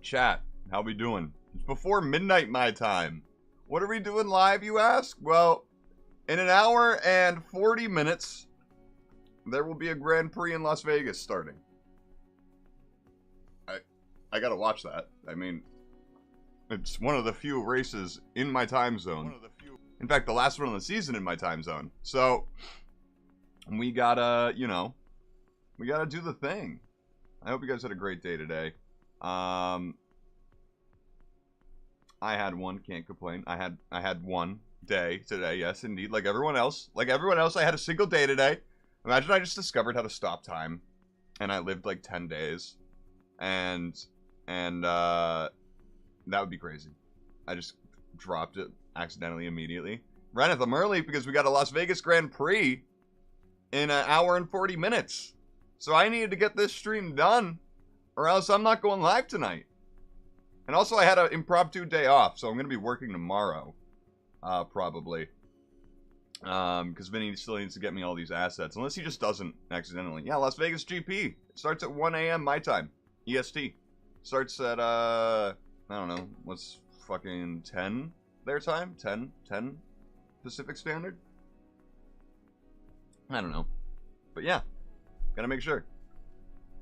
Chat, how we doing? It's before midnight my time. What are we doing live, you ask? Well, in an hour and 40 minutes, there will be a Grand Prix in Las Vegas starting. I gotta watch that. I mean, it's one of the few races in my time zone. In fact, the last one of the season in my time zone. So, we gotta, you know, we gotta do the thing. I hope you guys had a great day today. I had one, can't complain. I had one day today, yes indeed, like everyone else. Like everyone else, I had a single day today. Imagine I just discovered how to stop time, and I lived like 10 days, and that would be crazy. I just dropped it accidentally immediately. Reneth, I'm early because we got a Las Vegas Grand Prix in an hour and 40 minutes. So I needed to get this stream done, or else I'm not going live tonight. And also I had an impromptu day off, so I'm going to be working tomorrow, probably. Because Vinny still needs to get me all these assets, unless he just doesn't accidentally. Yeah, Las Vegas GP. It starts at 1 a.m. my time, EST. Starts at, I don't know, what's fucking 10 their time? 10 Pacific Standard? I don't know. But yeah, gotta make sure.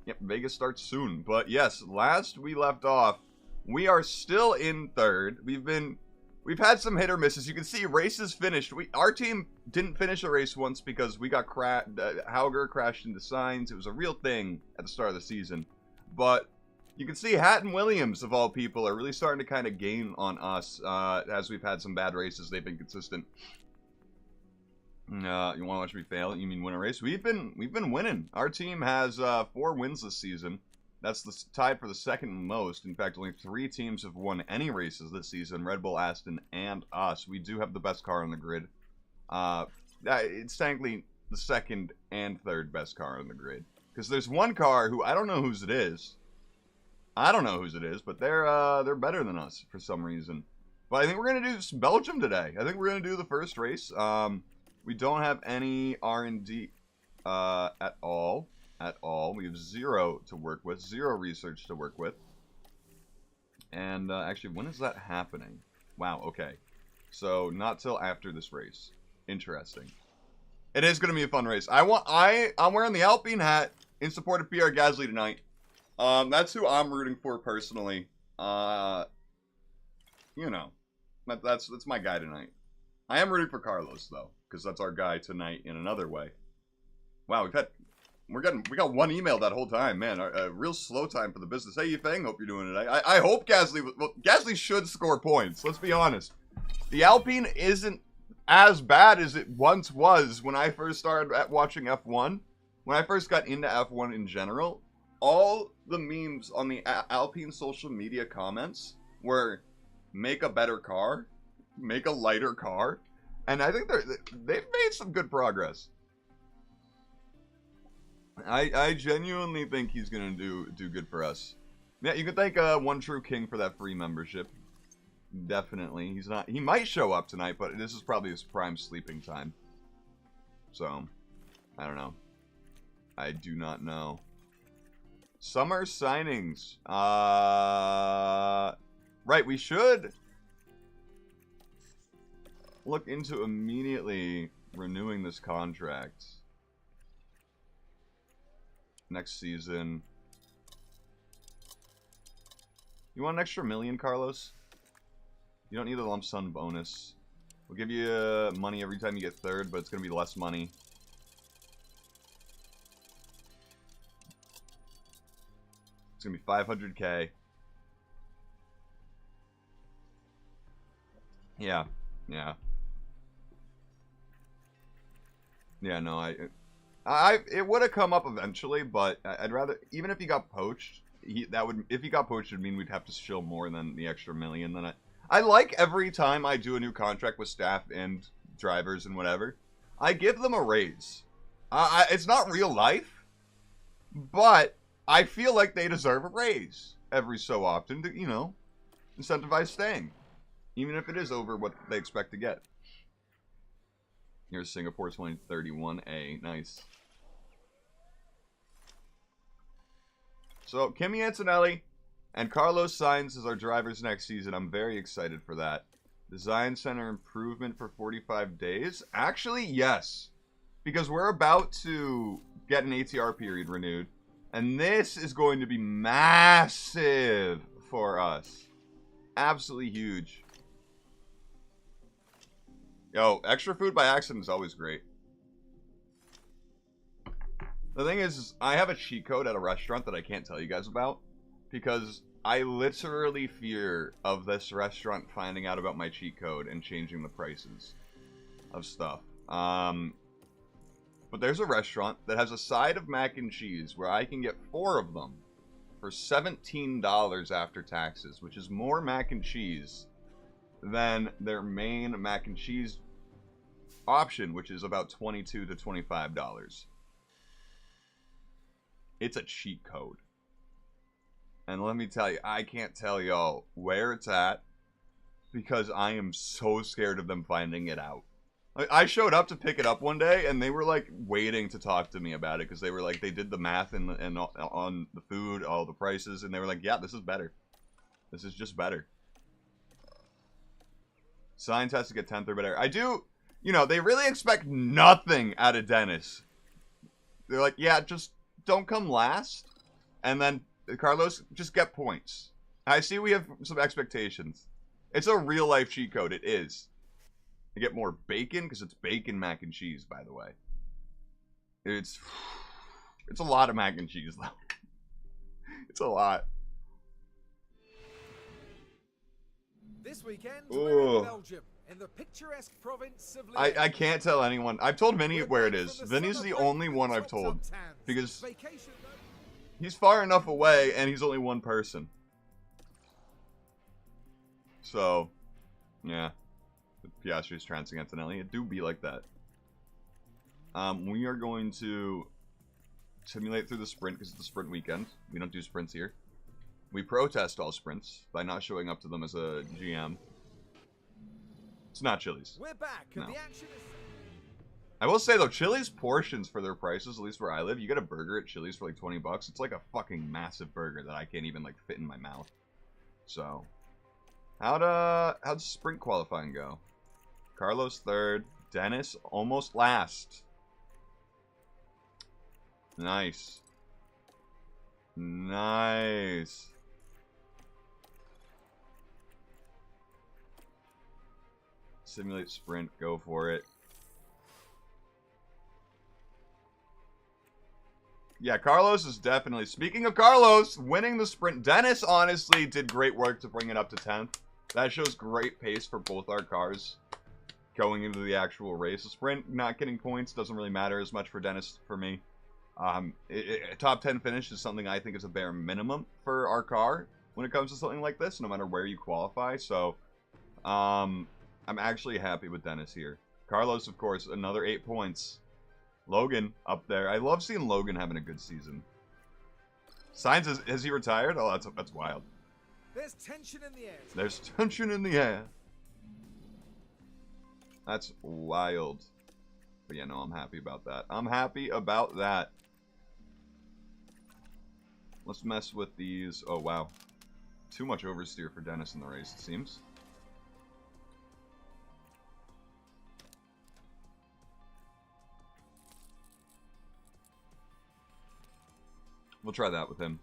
Yep, Vegas starts soon. But yes, last we left off, we are still in third. We've had some hit or misses. You can see races finished. Our team didn't finish a race once because we got Hauger crashed into signs. It was a real thing at the start of the season. But you can see Hatton Williams, of all people, are really starting to kind of gain on us as we've had some bad races. They've been consistent. You want to watch me fail? You mean win a race? We've been winning. Our team has 4 wins this season. That's tied for the second most. In fact, only 3 teams have won any races this season: Red Bull, Aston, and us. We do have the best car on the grid. It's technically the second and third best car on the grid, because there's one car who I don't know whose it is. But they're better than us for some reason. But I think we're gonna do Belgium today. I think we're gonna do the first race. We don't have any R&D at all. We have 0 to work with, 0 research to work with. And actually, when is that happening? Wow, okay. So not till after this race. Interesting. It is gonna be a fun race. I'm wearing the Alpine hat in support of Pierre Gasly tonight. That's who I'm rooting for personally. You know, that's my guy tonight. I am rooting for Carlos though, because that's our guy tonight in another way. Wow, we got one email that whole time, man. A real slow time for the business. Hey, Yifeng, hope you're doing today. I hope Gasly. Well, Gasly should score points. Let's be honest. The Alpine isn't as bad as it once was when I first started watching F1. When I first got into F1 in general, all the memes on the Alpine social media comments were make a better car, make a lighter car, and I think they've made some good progress. I genuinely think he's gonna do good for us. Yeah, you can thank One True King for that free membership. Definitely, he might show up tonight, but this is probably his prime sleeping time. So, I don't know. I do not know. Summer signings. Right, we should look into immediately renewing this contract next season. You want an extra $1 million, Carlos? You don't need a lump sum bonus. We'll give you money every time you get third, but it's going to be less money. It's going to be 500K. Yeah. Yeah, no, it would have come up eventually, but I'd rather, even if he got poached, if he got poached, it would mean we'd have to shill more than the extra $1 million. I like every time I do a new contract with staff and drivers and whatever, I give them a raise. It's not real life, but I feel like they deserve a raise every so often to, you know, incentivize staying, even if it is over what they expect to get. Here's Singapore 2031A. Nice. So, Kimi Antonelli, And Carlos Sainz is our drivers next season. I'm very excited for that. Design center improvement for 45 days? Actually, yes. Because we're about to get an ATR period renewed. And this is going to be massive for us. Absolutely huge. Yo, extra food by accident is always great. The thing is, I have a cheat code at a restaurant that I can't tell you guys about. Because I literally fear of this restaurant finding out about my cheat code and changing the prices of stuff. But there's a restaurant that has a side of mac and cheese where I can get 4 of them for $17 after taxes, which is more mac and cheese than their main mac and cheese option, which is about $22 to $25. It's a cheat code. And let me tell you, I can't tell y'all where it's at because I am so scared of them finding it out. I showed up to pick it up one day, and they were, like, waiting to talk to me about it because they were, like, they did the math and on the food, all the prices, and they were like, yeah, this is better. This is just better. Science has to get 10th or better. I do, you know, they really expect nothing out of Dennis. They're like, yeah, just don't come last, and then Carlos, just get points. I see we have some expectations. It's a real-life cheat code. It is. I get more bacon, because it's bacon mac and cheese, by the way. It's a lot of mac and cheese, though. It's a lot. This weekend, we're in Belgium, in the picturesque province of Liège. I can't tell anyone. I've told Vinny where it is. Vinny's the only one I've told. Because he's far enough away, and he's only one person. So, yeah. Piastri's transcendentality. It do be like that. We are going to simulate through the sprint because it's the sprint weekend. We don't do sprints here. We protest all sprints by not showing up to them as a GM. It's not Chili's. We're back. No. The action is... I will say though, Chili's portions for their prices, at least where I live, you get a burger at Chili's for like 20 bucks. It's like a fucking massive burger that I can't even like fit in my mouth. So, how'd sprint qualifying go? Carlos 3rd, Dennis almost last. Nice. Nice. Simulate sprint, go for it. Yeah, Carlos is definitely, speaking of Carlos, winning the sprint. Dennis honestly did great work to bring it up to 10th. That shows great pace for both our cars going into the actual race. The sprint, not getting points, doesn't really matter as much for Dennis, for me. A top 10 finish is something I think is a bare minimum for our car when it comes to something like this, no matter where you qualify. So, I'm actually happy with Dennis here. Carlos, of course, another 8 points. Logan up there. I love seeing Logan having a good season. Sainz, has he retired? Oh, that's wild. There's tension in the air. There's tension in the air. That's wild. But yeah, no, I'm happy about that. I'm happy about that. Let's mess with these. Oh, wow. Too much oversteer for Dennis in the race, it seems. We'll try that with him.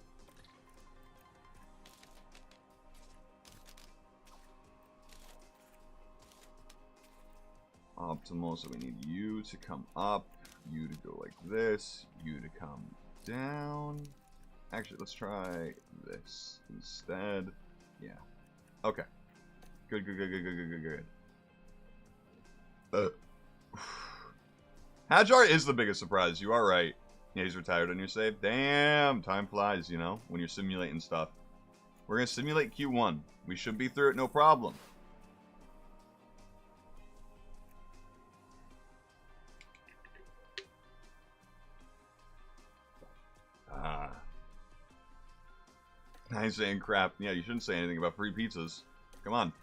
Optimal, so we need you to come up, you to go like this, you to come down. Actually, let's try this instead. Yeah. Okay. Good, good, good, good, good, good, good, good. Hajar is the biggest surprise. You are right. Yeah, he's retired on your save. Damn, time flies, you know, when you're simulating stuff. We're going to simulate Q1. We should be through it, no problem. I'm saying crap. Yeah, you shouldn't say anything about free pizzas. Come on.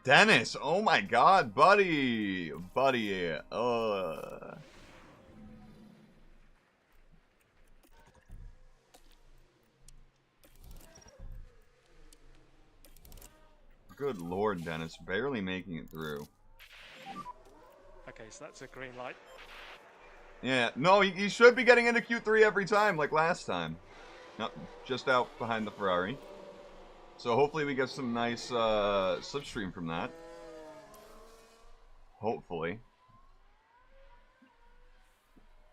Dennis! Oh my god, buddy! Buddy, Good lord, Dennis. Barely making it through. Okay, so that's a green light. Yeah, no, he should be getting into Q3 every time, like last time. Nope, just out behind the Ferrari. So hopefully we get some nice slipstream from that. Hopefully.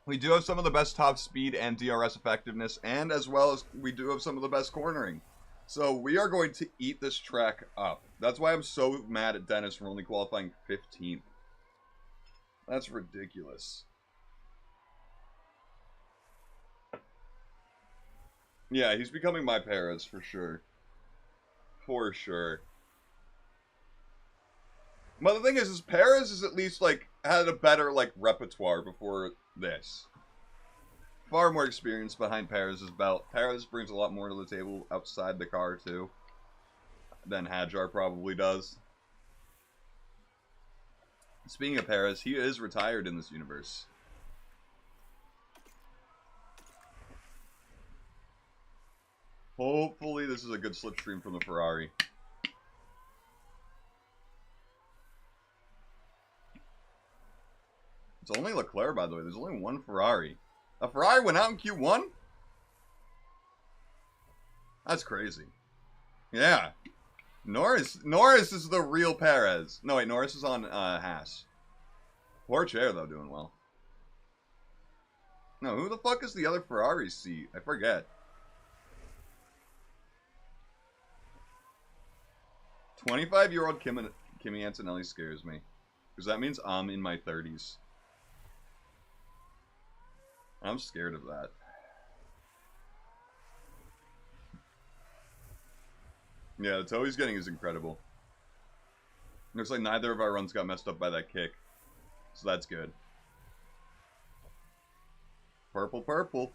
We do have some of the best top speed and DRS effectiveness, and as well as we do have some of the best cornering. So we are going to eat this track up. That's why I'm so mad at Dennis for only qualifying 15th. That's ridiculous. Yeah, he's becoming my Perez for sure. For sure. But the thing is Perez is at least, like, had a better, like, repertoire before this. Far more experience behind Perez's belt. Perez brings a lot more to the table outside the car, too, than Hadjar probably does. Speaking of Perez, he is retired in this universe. Hopefully this is a good slipstream from the Ferrari. It's only Leclerc, by the way. There's only one Ferrari. A Ferrari went out in Q1? That's crazy. Yeah. Norris is the real Perez. No, wait, Norris is on Haas. Poor chair, though, doing well. No, who the fuck is the other Ferrari seat? I forget. 25-year-old Kimi Antonelli scares me. Because that means I'm in my 30s. I'm scared of that. Yeah, the toe he's getting is incredible. Looks like neither of our runs got messed up by that kick. So that's good. Purple, purple.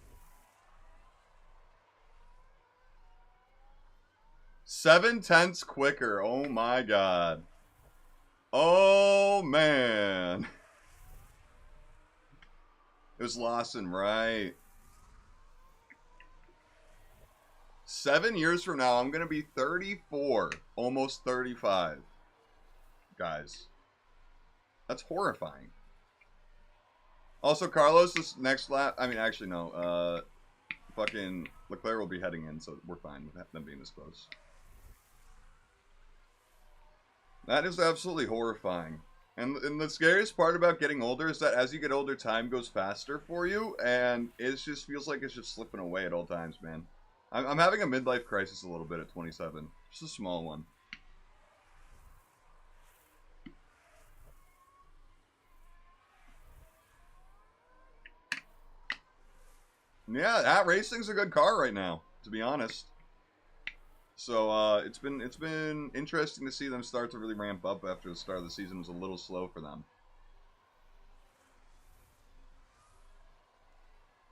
7/10 quicker. Oh my god. Oh man. It was Lawson, right? 7 years from now, I'm going to be 34. Almost 35. Guys. That's horrifying. Also, Carlos, this next lap... I mean, actually, no. Fucking Leclerc will be heading in, so we're fine with them being this close. That is absolutely horrifying. And the scariest part about getting older is that as you get older, time goes faster for you, and it just feels like it's just slipping away at all times, man. I'm having a midlife crisis a little bit at 27. Just a small one. Yeah, that racing's a good car right now, to be honest. So it's been interesting to see them start to really ramp up after the start of the season was a little slow for them.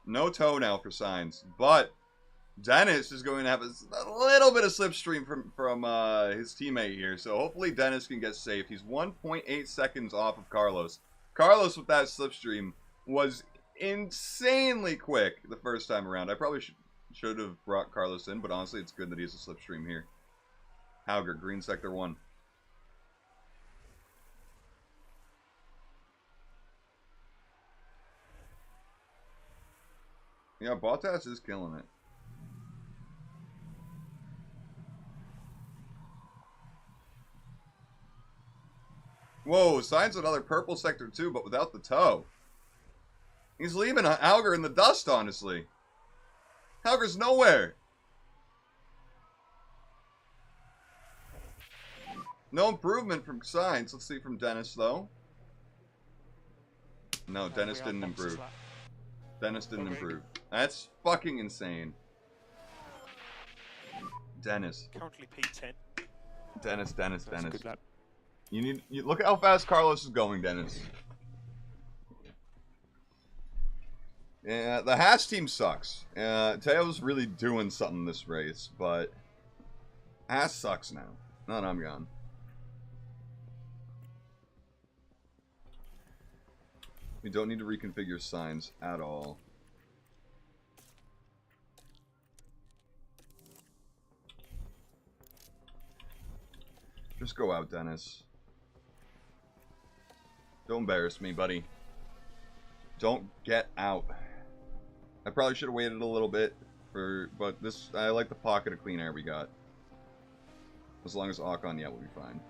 No toe now for Sainz, but Dennis is going to have a little bit of slipstream from his teammate here. So hopefully Dennis can get safe. He's 1.8 seconds off of Carlos. Carlos with that slipstream was insanely quick the first time around. I probably should have brought Carlos in, but honestly, it's good that he has a slipstream here. Hauger, green sector 1. Yeah, Bottas is killing it. Whoa, Sainz another purple sector 2, but without the toe. He's leaving Hauger in the dust, honestly. Hauger's nowhere. No improvement from Sainz. Let's see from Dennis, though. No, Dennis didn't improve. Dennis didn't improve. That's fucking insane. Dennis. Currently P10. Dennis. That's a good lap. You look at how fast Carlos is going, Dennis. Yeah, the Haas team sucks. Teo's really doing something this race, but Haas sucks now. Not I'm gone. We don't need to reconfigure signs at all. Just go out, Dennis. Don't embarrass me, buddy. Don't get out. I probably should have waited a little bit but this, I like the pocket of clean air we got. As long as Akon, yeah, we'll be fine.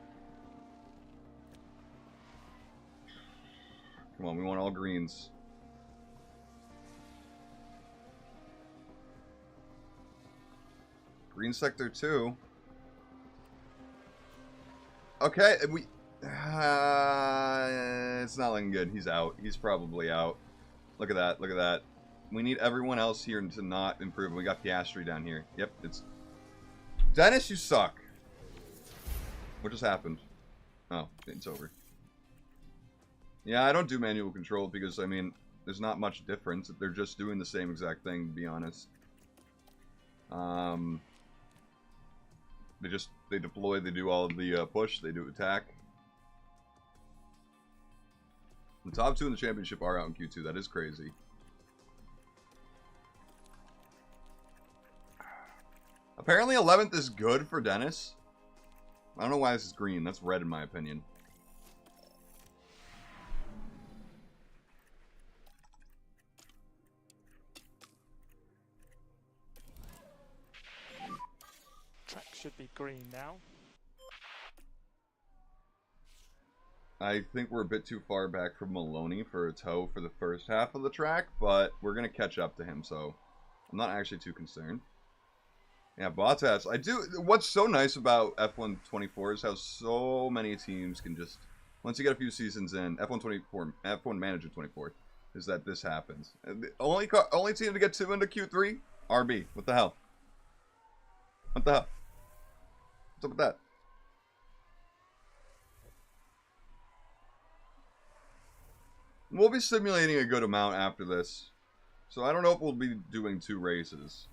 Come on, we want all greens. Green sector 2. Okay, we... it's not looking good. He's out. He's probably out. Look at that. Look at that. We need everyone else here to not improve. We got Piastri down here. Yep, it's... Dennis, you suck. What just happened? Oh, it's over. Yeah, I don't do manual control because, I mean, there's not much difference. They're just doing the same exact thing, to be honest. They deploy, they do all of the push, they do attack. The top 2 in the championship are out in Q2. That is crazy. Apparently 11th is good for Dennis. I don't know why this is green. That's red in my opinion. Track should be green now. I think we're a bit too far back from Maloney for a tow for the first half of the track, but we're going to catch up to him, so I'm not actually too concerned. Yeah, Bottas. What's so nice about F1 24 is how so many teams can just, once you get a few seasons in, F1 Manager 24, is that this happens. And the only team to get 2 into Q3? RB. What the hell? What the hell? What's up with that? We'll be simulating a good amount after this. So I don't know if we'll be doing 2 races.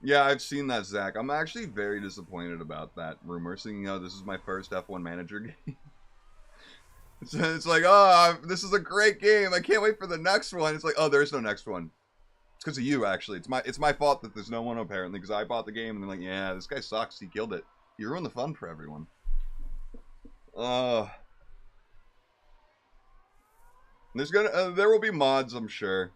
Yeah, I've seen that, Zach. I'm actually very disappointed about that rumor, seeing this is my first F1 Manager game. It's like, oh, this is a great game. I can't wait for the next one. It's like, oh, there's no next one. It's because of you, actually. It's my fault that there's no one, apparently, because I bought the game, and they're like, yeah, this guy sucks. He killed it. You ruined the fun for everyone. There will be mods, I'm sure,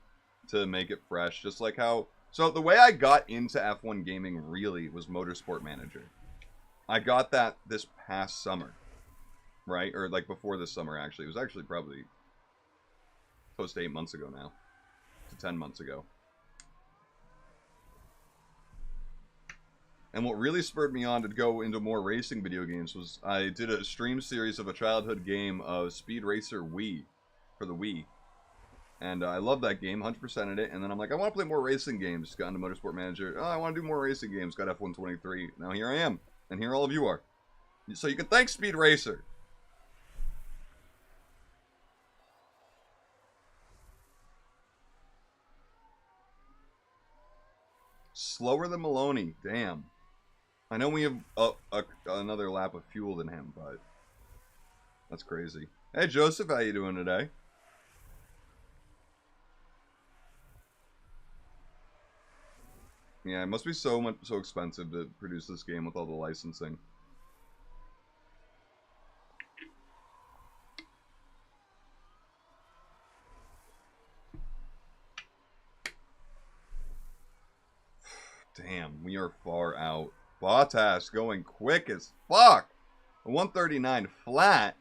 to make it fresh. Just like how... So, the way I got into F1 gaming, really, was Motorsport Manager. I got that this past summer. Right? Or, like, before this summer, actually. It was actually probably close to 8 months ago now. To 10 months ago. And what really spurred me on to go into more racing video games was I did a stream series of a childhood game of Speed Racer Wii. For the Wii. And I love that game, 100%ed it, and then I'm like, I want to play more racing games. Got into Motorsport Manager. Oh, I want to do more racing games. Got F1 23. Now here I am. And here all of you are. So you can thank Speed Racer. Slower than Maloney. Damn. I know we have another lap of fuel than him, but that's crazy. Hey, Joseph, how you doing today? Yeah, it must be so expensive to produce this game with all the licensing. Damn, we are far out. Bottas going quick as fuck. A 139 flat.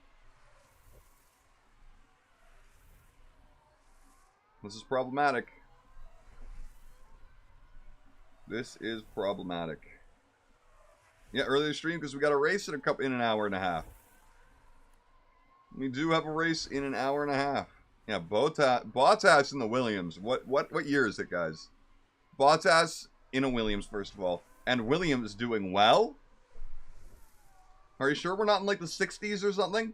This is problematic. This is problematic. Yeah, earlier stream because we got a race in an hour and a half. We do have a race in an hour and a half. Yeah, Bottas in the Williams. What year is it, guys? Bottas in a Williams, first of all. And Williams doing well? Are you sure we're not in like the 60s or something?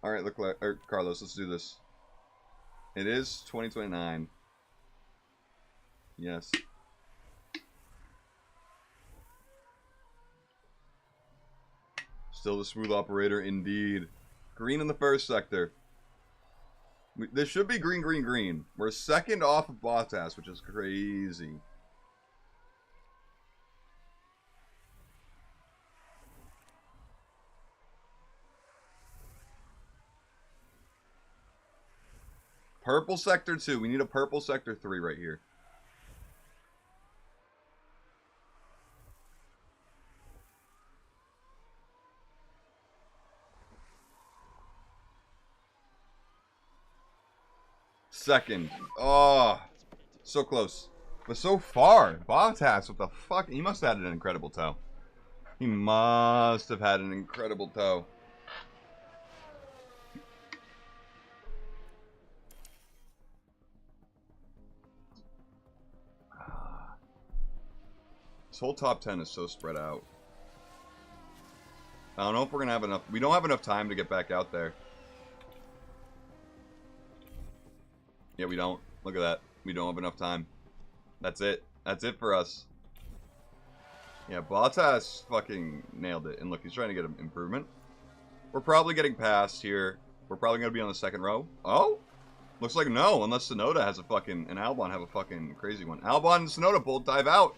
Alright, Carlos, let's do this. It is 2029. Yes. Still the smooth operator, indeed. Green in the first sector. This should be green, green, green. We're second off of Bottas, which is crazy. Purple sector 2. We need a purple sector 3 right here. Second. Oh, so close. But so far. Bottas, what the fuck? He must have had an incredible toe. He must have had an incredible toe. This whole top 10 is so spread out. I don't know if we're going to have enough. We don't have enough time to get back out there. Yeah, we don't. Look at that. We don't have enough time. That's it. That's it for us. Yeah, Bottas fucking nailed it. And look, he's trying to get an improvement. We're probably getting past here. We're probably going to be on the second row. Oh? Looks like no, unless Tsunoda has a fucking... And Albon have a fucking crazy one. Albon and Tsunoda both dive out.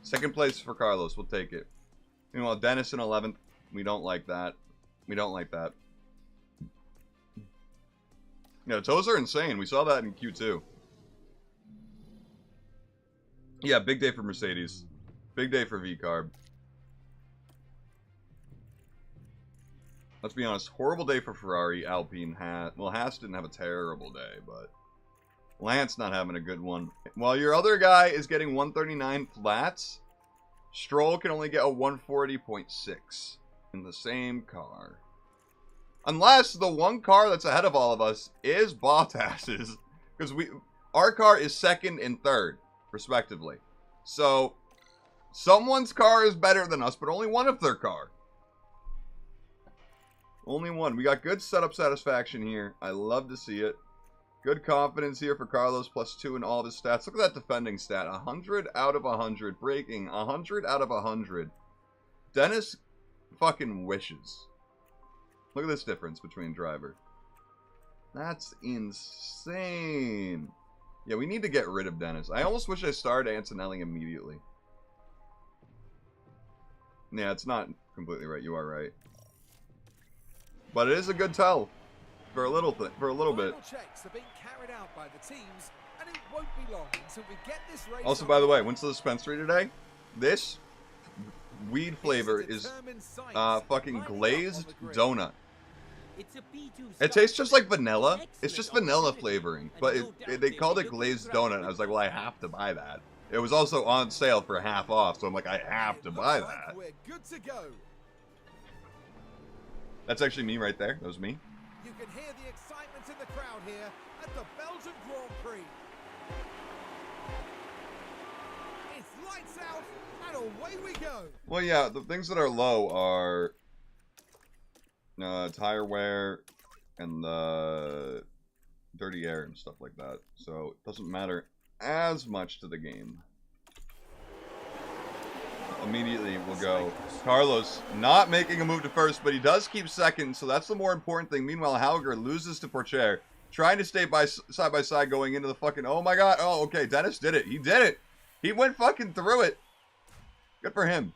Second place for Carlos. We'll take it. Meanwhile, Dennis in 11th. We don't like that. We don't like that. Yeah, toes are insane. We saw that in Q2. Yeah, big day for Mercedes. Big day for V-Carb. Let's be honest. Horrible day for Ferrari. Alpine had... Well, Haas didn't have a terrible day, but... Lance not having a good one. While your other guy is getting 139 flats, Stroll can only get a 140.6 in the same car. Unless the one car that's ahead of all of us is Bottas's. Because our car is second and third, respectively. So, someone's car is better than us, but only one of their car. Only one. We got good setup satisfaction here. I love to see it. Good confidence here for Carlos, +2 in all of his stats. Look at that defending stat. 100 out of 100. Braking, 100 out of 100. Dennis fucking wishes. Look at this difference between driver. That's insane. Yeah, we need to get rid of Dennis. I almost wish I started Antonelli immediately. Yeah, it's not completely right. You are right. But it is a good tell. For a little bit. Checks are being carried out by the teams, and it won't be long until we get this race. Also, by the way, went to the dispensary today. This weed flavor is fucking glazed donut. It tastes just like vanilla. It's just vanilla flavoring, but they called it glazed donut. And I was like, well, I have to buy that. It was also on sale for half off, so I'm like, I have to buy that. We're good to go. That's actually me right there. That was me. You can hear the excitement in the crowd here at the Belgian Grand Prix. It's lights out and away we go. Well, yeah, the things that are low are tire wear and the dirty air and stuff like that. So it doesn't matter as much to the game. Immediately we'll go. Carlos not making a move to first, but he does keep second, so that's the more important thing. Meanwhile, Hauger loses to Porcher, trying to stay side by side going into the fucking... Oh my god. Oh, okay. Dennis did it. He did it. He went fucking through it. Good for him.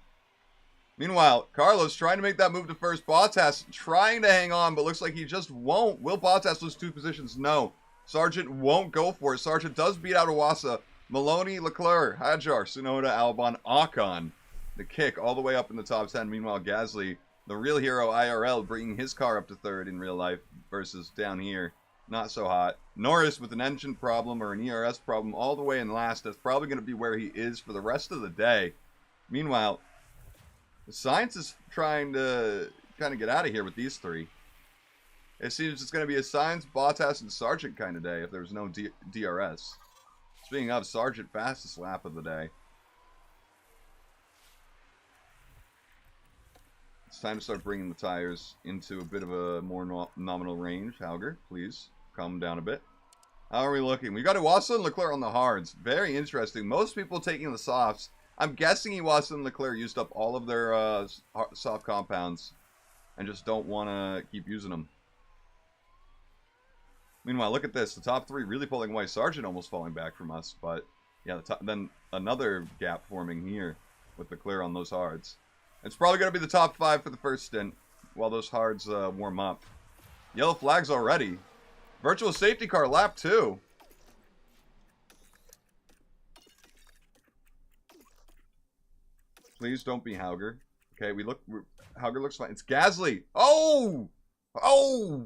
Meanwhile, Carlos trying to make that move to first. Bottas trying to hang on, but looks like he just won't. Will Bottas lose 2 positions? No. Sargent won't go for it. Sargent does beat out Iwasa. Maloney, Leclerc, Hadjar, Tsunoda, Albon, Ocon. The kick all the way up in the top 10. Meanwhile, Gasly, the real hero IRL, bringing his car up to third in real life versus down here. Not so hot. Norris with an engine problem or an ERS problem all the way in last. That's probably going to be where he is for the rest of the day. Meanwhile, Sainz is trying to kind of get out of here with these three. It seems it's going to be a Sainz, Bottas, and Sargent kind of day if there's no DRS. Speaking of, Sargent fastest lap of the day. It's time to start bringing the tires into a bit of a more nominal range. Hauger, please calm down a bit. How are we looking? We got Iwasa and Leclerc on the hards. Very interesting. Most people taking the softs. I'm guessing Iwasa and Leclerc used up all of their soft compounds and just don't want to keep using them. Meanwhile, look at this. The top three really pulling away. Sergeant almost falling back from us. But, yeah, then another gap forming here with the clear on those hards. It's probably going to be the top 5 for the first stint while those hards warm up. Yellow flags already. Virtual safety car lap 2. Please don't be Hauger. Okay, Hauger looks fine. It's Gasly. Oh! Oh!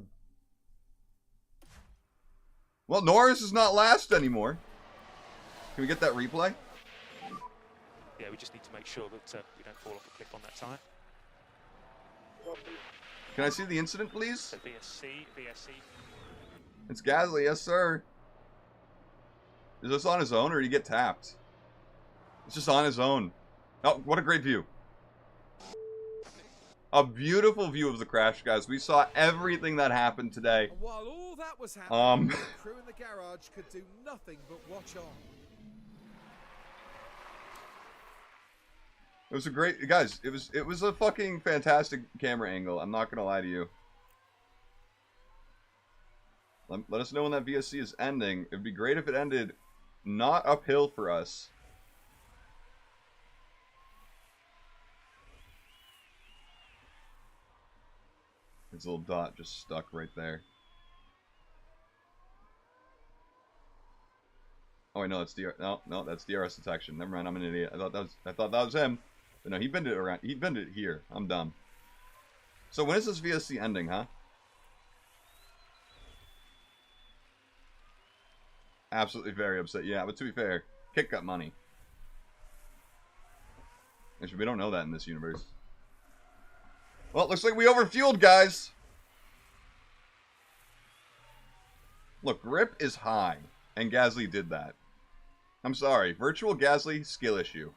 Well, Norris is not last anymore. Can we get that replay? Yeah, we just need to make sure that we don't fall off a cliff on that tyre. Can I see the incident, please? So VSC. It's Gasly, yes, sir. Is this on his own, or did he get tapped? It's just on his own. Oh, what a great view. A beautiful view of the crash, guys. We saw everything that happened today. And while all that was happening, the crew in the garage could do nothing but watch on. It was a great, guys. It was a fucking fantastic camera angle. I'm not gonna lie to you. Let us know when that VSC is ending. It'd be great if it ended not uphill for us. His little dot just stuck right there. Oh wait, no, that's no, that's DRS detection. Never mind, I'm an idiot. I thought that was him. But no, he bended it around. He bended it here. I'm dumb. So when is this VSC ending, huh? Absolutely very upset. Yeah, but to be fair, Kick got money. Actually, we don't know that in this universe. Well, it looks like we overfueled, guys. Look, grip is high, and Gasly did that. I'm sorry, virtual Gasly, skill issue.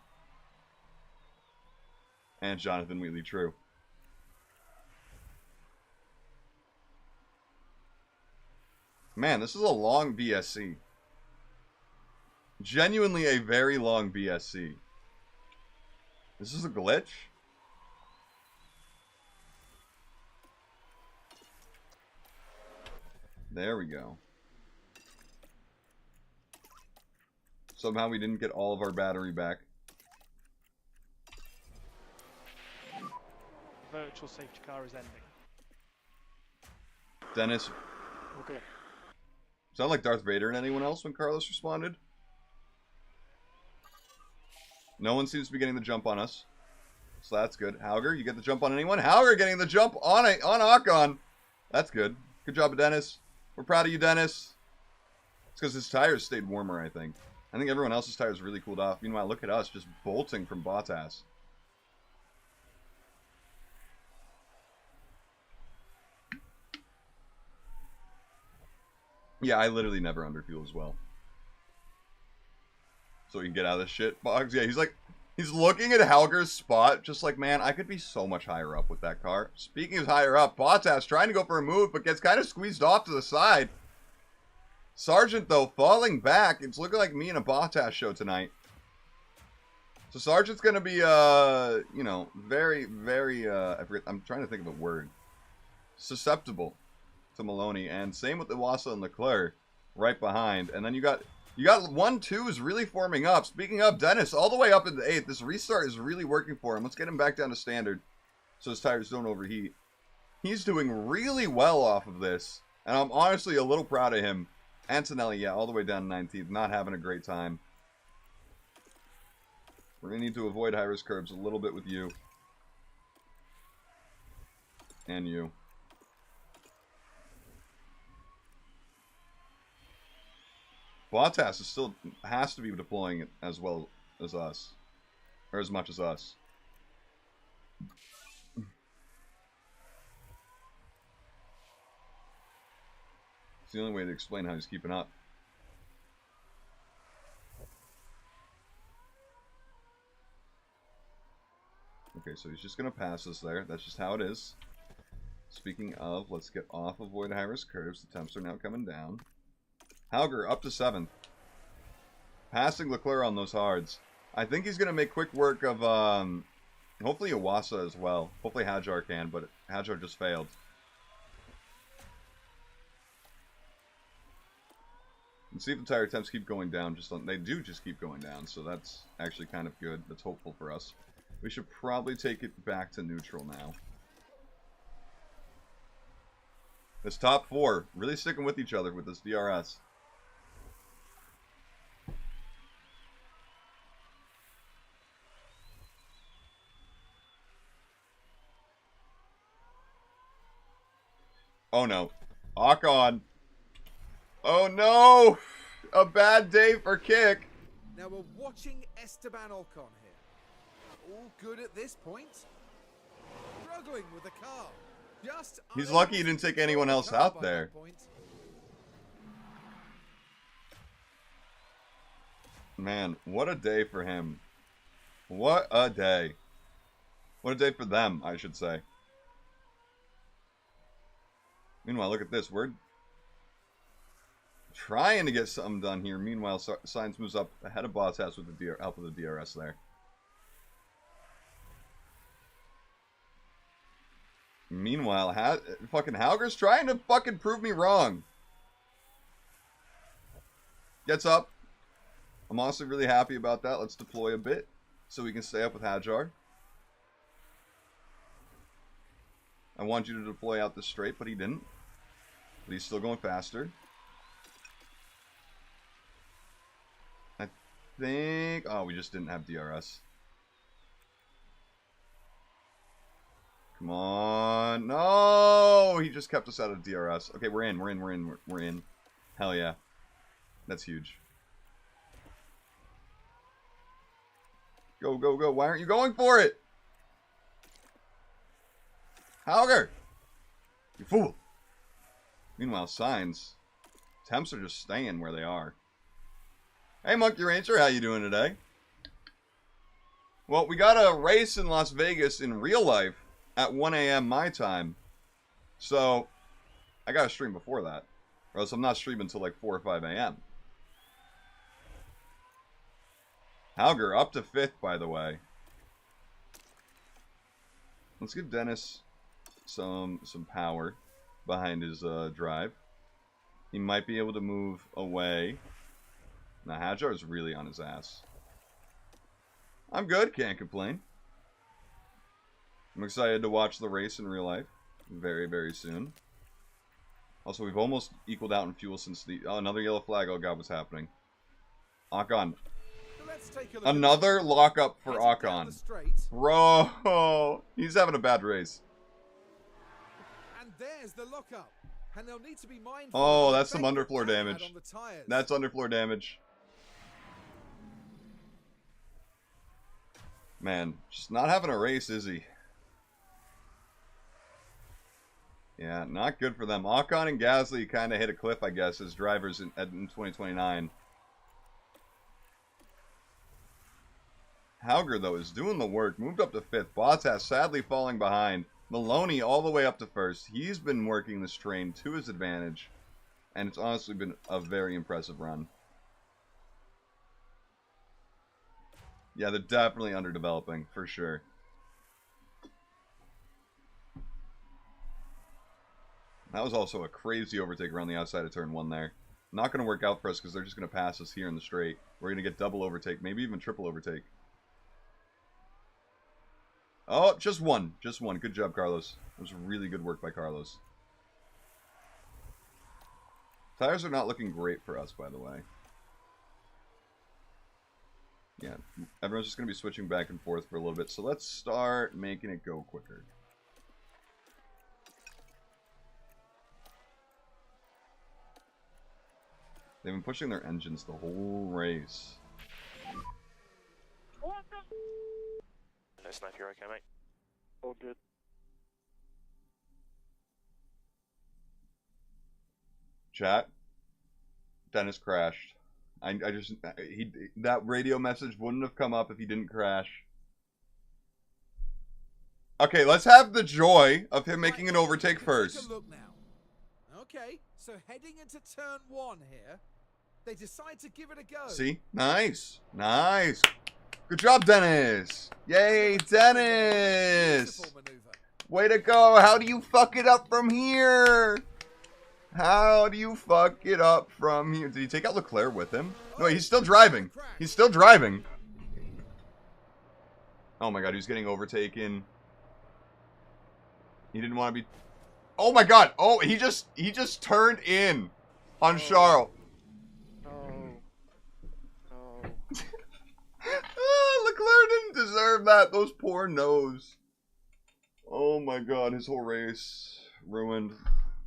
And Jonathan Wheatley, true. Man, this is a long BSC. Genuinely a very long BSC. This is a glitch? There we go. Somehow we didn't get all of our battery back. Virtual safety car is ending. Dennis. Okay. Sound like Darth Vader and anyone else when Carlos responded? No one seems to be getting the jump on us. So that's good. Hauger, you get the jump on anyone? Hauger getting the jump on Ocon. That's good. Good job, Dennis. We're proud of you, Dennis. It's because his tires stayed warmer, I think. I think everyone else's tires really cooled off. Meanwhile, look at us just bolting from Bottas. Yeah, I literally never underfuel as well. So we can get out of this shit box. Yeah, he's looking at Hauger's spot, just like, man, I could be so much higher up with that car. Speaking of higher up, Bottas trying to go for a move, but gets kind of squeezed off to the side. Sargent, though, falling back. It's looking like me and a Bottas show tonight. So Sargent's going to be, you know, very, very, I'm trying to think of a word. Susceptible to Maloney. And same with Iwasa and Leclerc right behind. And then you got 1-2s really forming up. Speaking of, Dennis all the way up into 8th. This restart is really working for him. Let's get him back down to standard so his tires don't overheat. He's doing really well off of this. And I'm honestly a little proud of him. Antonelli, yeah, all the way down to 19th. Not having a great time. We're going to need to avoid high-risk curbs a little bit with you. And you. Bottas is still has to be deploying it as well as us. Or as much as us. It's the only way to explain how he's keeping up. Okay, so he's just going to pass us there. That's just how it is. Speaking of, let's get off avoid high-risk curves. The temps are now coming down. Hauger up to 7th. Passing Leclerc on those hards. I think he's going to make quick work of, hopefully Iwasa as well. Hopefully Hadjar can, but Hadjar just failed. Let's see if the tire temps keep going down. They do just keep going down, so that's actually kind of good. That's hopeful for us. We should probably take it back to neutral now. This top four really sticking with each other with this DRS. Oh no. Ocon. Oh no! A bad day for Kick. Now we're watching Esteban Ocon here. All good at this point. Struggling with the car. He's lucky he didn't take anyone else out there. Man, what a day for him. What a day. What a day for them, I should say. Meanwhile, look at this. We're trying to get something done here. Meanwhile, Sainz moves up ahead of Bottas with the help of the DRS there. Meanwhile, fucking Hauger's trying to fucking prove me wrong. Gets up. I'm honestly really happy about that. Let's deploy a bit so we can stay up with Hajar. I want you to deploy out the straight, but he didn't. But he's still going faster. I think... Oh, we just didn't have DRS. Come on. No! He just kept us out of DRS. Okay, we're in. Hell yeah. That's huge. Go, go, go. Why aren't you going for it? Hauger! You fool! Meanwhile, Sainz. Temps are just staying where they are. Hey, Monkey Ranger, how you doing today? Well, we got a race in Las Vegas in real life at 1 a.m. my time. So, I gotta stream before that. Or else I'm not streaming until like 4 or 5 a.m. Hauger up to 5th, by the way. Let's give Dennis some power behind his drive. He might be able to move away. Now, Hajar is really on his ass. I'm good, can't complain. I'm excited to watch the race in real life very, very soon. Also, we've almost equaled out in fuel since the... Oh, another yellow flag. Oh, God, what's happening? Ocon. Another lockup for Ocon. Bro, he's having a bad race. And there's the lockup. And they'll need to be mindful. Oh, that's some underfloor damage. That's underfloor damage. Man, just not having a race, is he? Yeah, not good for them. Ocon and Gasly kind of hit a cliff, I guess, as drivers in 2029. Hauger, though, is doing the work. Moved up to 5th. Bottas sadly falling behind. Maloney all the way up to 1st. He's been working this train to his advantage. And it's honestly been a very impressive run. Yeah, they're definitely underdeveloping, for sure. That was also a crazy overtake around the outside of turn 1 there. Not going to work out for us because they're just going to pass us here in the straight. We're going to get double overtake, maybe even triple overtake. Oh, just one. Just one. Good job, Carlos. It was really good work by Carlos. Tires are not looking great for us, by the way. Yeah, everyone's just going to be switching back and forth for a little bit. So let's start making it go quicker. They've been pushing their engines the whole race. No snipe, you're okay, mate. All good. Chat. Dennis crashed. That radio message wouldn't have come up if he didn't crash. Okay, let's have the joy of him making an overtake first. Take a look now. Okay, so heading into turn 1 here, they decide to give it a go. See? Nice. Nice. Good job, Dennis. Yay, Dennis. Way to go. How do you fuck it up from here? How do you fuck it up from here? Did he take out Leclerc with him? No, he's still driving. He's still driving. Oh my god, he's getting overtaken. He didn't want to be... Oh my god! Oh, he just turned in on Charles. No. Leclerc didn't deserve that. Those poor nose. Oh my god, his whole race ruined.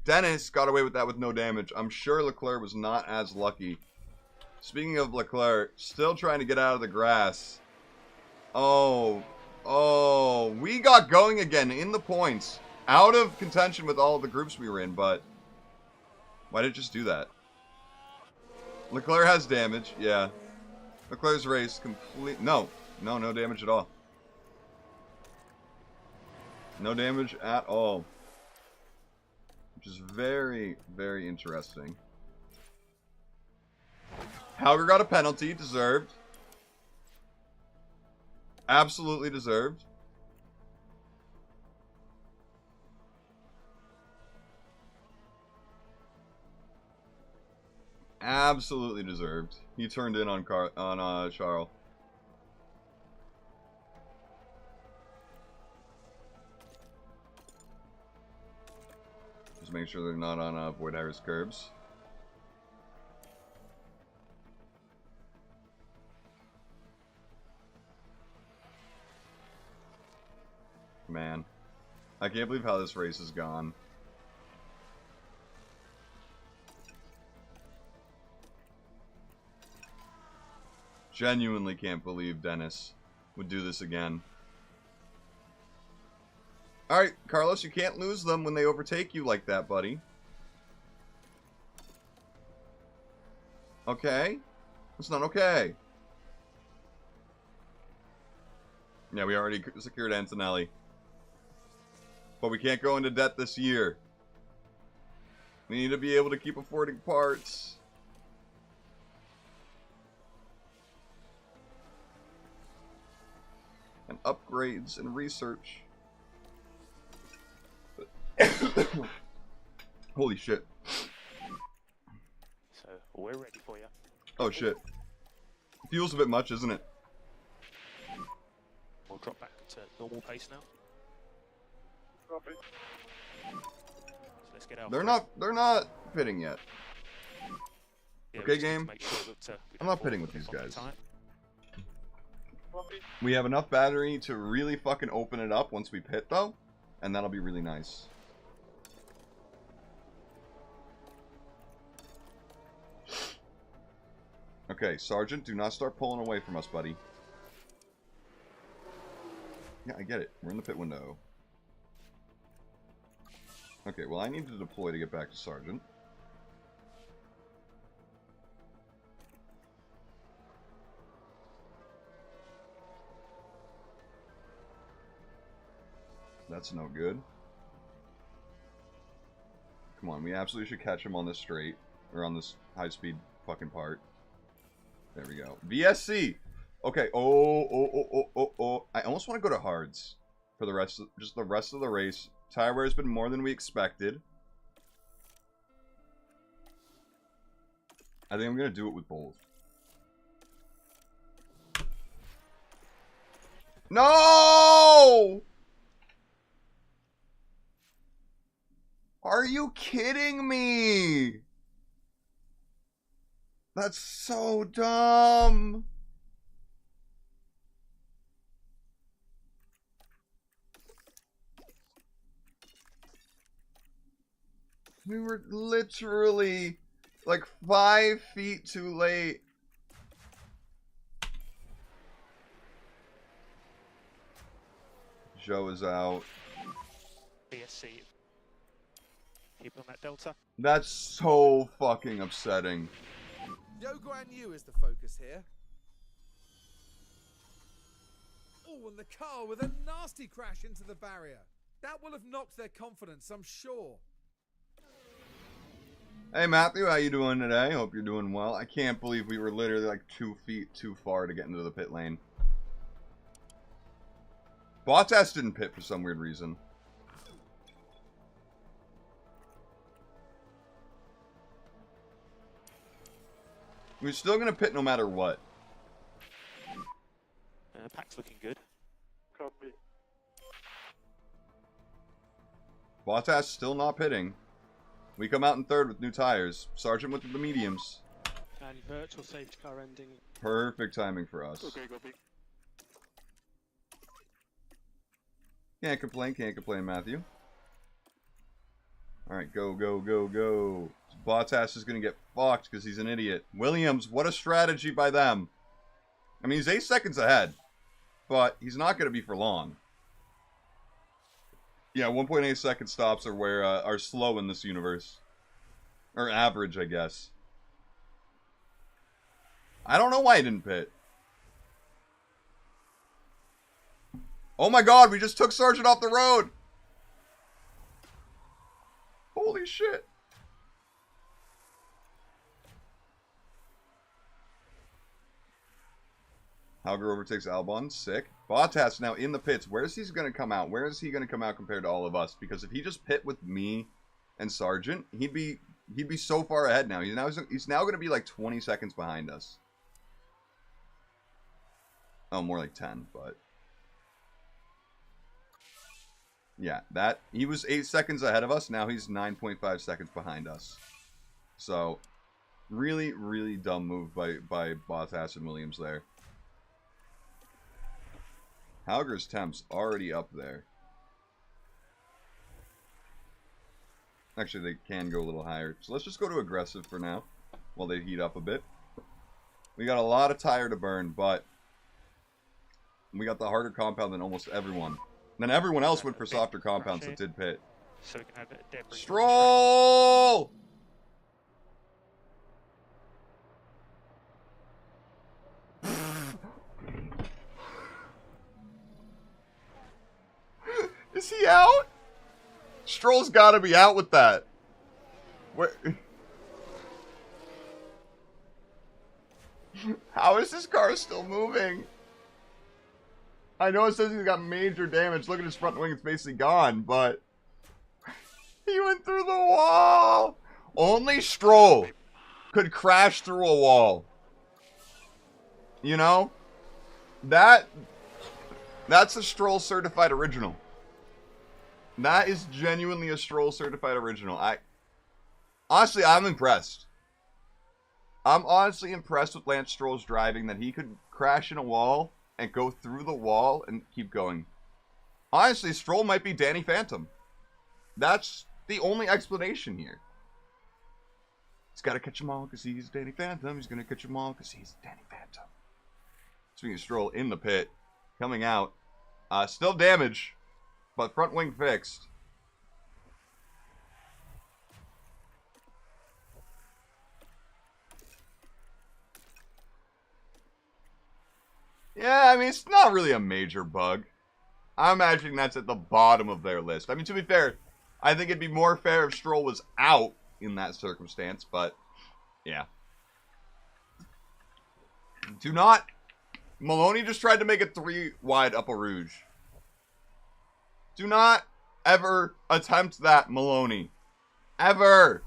Dennis got away with that with no damage. I'm sure Leclerc was not as lucky. Speaking of Leclerc, still trying to get out of the grass. Oh, we got going again in the points. Out of contention with all of the groups we were in, but why did it just do that? Leclerc has damage, yeah. Leclerc's race complete. No damage at all. No damage at all. Which is very, very interesting. Hauger got a penalty, deserved. Absolutely deserved. Absolutely deserved. He turned in on Charles. Just make sure they're not on Void Iris curbs. Man, I can't believe how this race has gone. Genuinely can't believe Dennis would do this again. Alright, Carlos, you can't lose them when they overtake you like that, buddy. Okay? That's not okay. Yeah, we already secured Antonelli. But we can't go into debt this year. We need to be able to keep affording parts. And upgrades and research. Holy shit. So, we're ready for you. Oh shit. Feels a bit much, isn't it? We'll drop back to normal pace now. Copy. So let's get out. They're not pitting yet. Yeah, Okay, we just need to game. make sure that, we I'm don't not fall pitting off with the these cliff guys. on Copy. We have enough battery to really fucking open it up once we pit, though. And that'll be really nice. Okay, Sergeant, do not start pulling away from us, buddy. Yeah, I get it. We're in the pit window. Okay, well, I need to deploy to get back to Sergeant. That's no good. Come on, we absolutely should catch him on this straight. Or on this high-speed fucking part. There we go. VSC! Okay, oh. I almost want to go to hards. For the rest of, just the rest of the race. Tire wear has been more than we expected. I think I'm going to do it with both. No! Are you kidding me? That's so dumb. We were literally like 5 feet too late. Joe is out. BSC. Keep on that delta. That's so fucking upsetting. Yo Guan Yu is the focus here. Oh, and the car with a nasty crash into the barrier. That will have knocked their confidence, I'm sure. Hey Matthew, how you doing today? Hope you're doing well. I can't believe we were literally like 2 feet too far to get into the pit lane. Bottas didn't pit for some weird reason. We're still going to pit no matter what. Pack's looking good. Copy. Bottas still not pitting. We come out in third with new tires. Sargent with the mediums. And virtual safety car ending. Perfect timing for us. Okay, copy. Can't complain, Matthew. Alright, go, go, go, go. Bottas is going to get fucked because he's an idiot. Williams, what a strategy by them. I mean, he's 8 seconds ahead, but he's not going to be for long. Yeah, 1.8 second stops are slow in this universe. Or average, I guess. I don't know why he didn't pit. Oh my god, we just took Sargent off the road! Holy shit. Hauger overtakes Albon. Sick. Bottas now in the pits. Where is he going to come out? Where is he going to come out compared to all of us? Because if he just pit with me and Sargent, he'd be so far ahead now. He's now going to be like 20 seconds behind us. Oh, more like 10, but yeah, he was 8 seconds ahead of us. Now he's 9.5 seconds behind us. So, really, really dumb move by Bottas and Williams there. Hauger's temps already up there. Actually, they can go a little higher. So let's just go to aggressive for now, while they heat up a bit. We got a lot of tire to burn, but we got the harder compound than almost everyone. Then everyone else went for softer compounds that did pit. So we can have a debris. Stroll! Is he out? Stroll's gotta be out with that. Where? How is this car still moving? I know it says he's got major damage. Look at his front wing, it's basically gone, but he went through the wall. Only Stroll could crash through a wall. You know? That's a Stroll certified original. That is genuinely a Stroll certified original. Honestly, I'm impressed. I'm honestly impressed with Lance Stroll's driving, that he could crash in a wall and go through the wall and keep going. Honestly, Stroll might be Danny Phantom. That's the only explanation here. He's got to catch them all because he's Danny Phantom. He's going to catch them all because he's Danny Phantom. Speaking of Stroll, in the pit, coming out. Still damage, but front wing fixed. Yeah, I mean, it's not really a major bug. I'm imagining that's at the bottom of their list. I mean, to be fair, I think it'd be more fair if Stroll was out in that circumstance, but yeah. Do not... Maloney just tried to make it 3 wide up a Rouge. Do not ever attempt that, Maloney. Ever.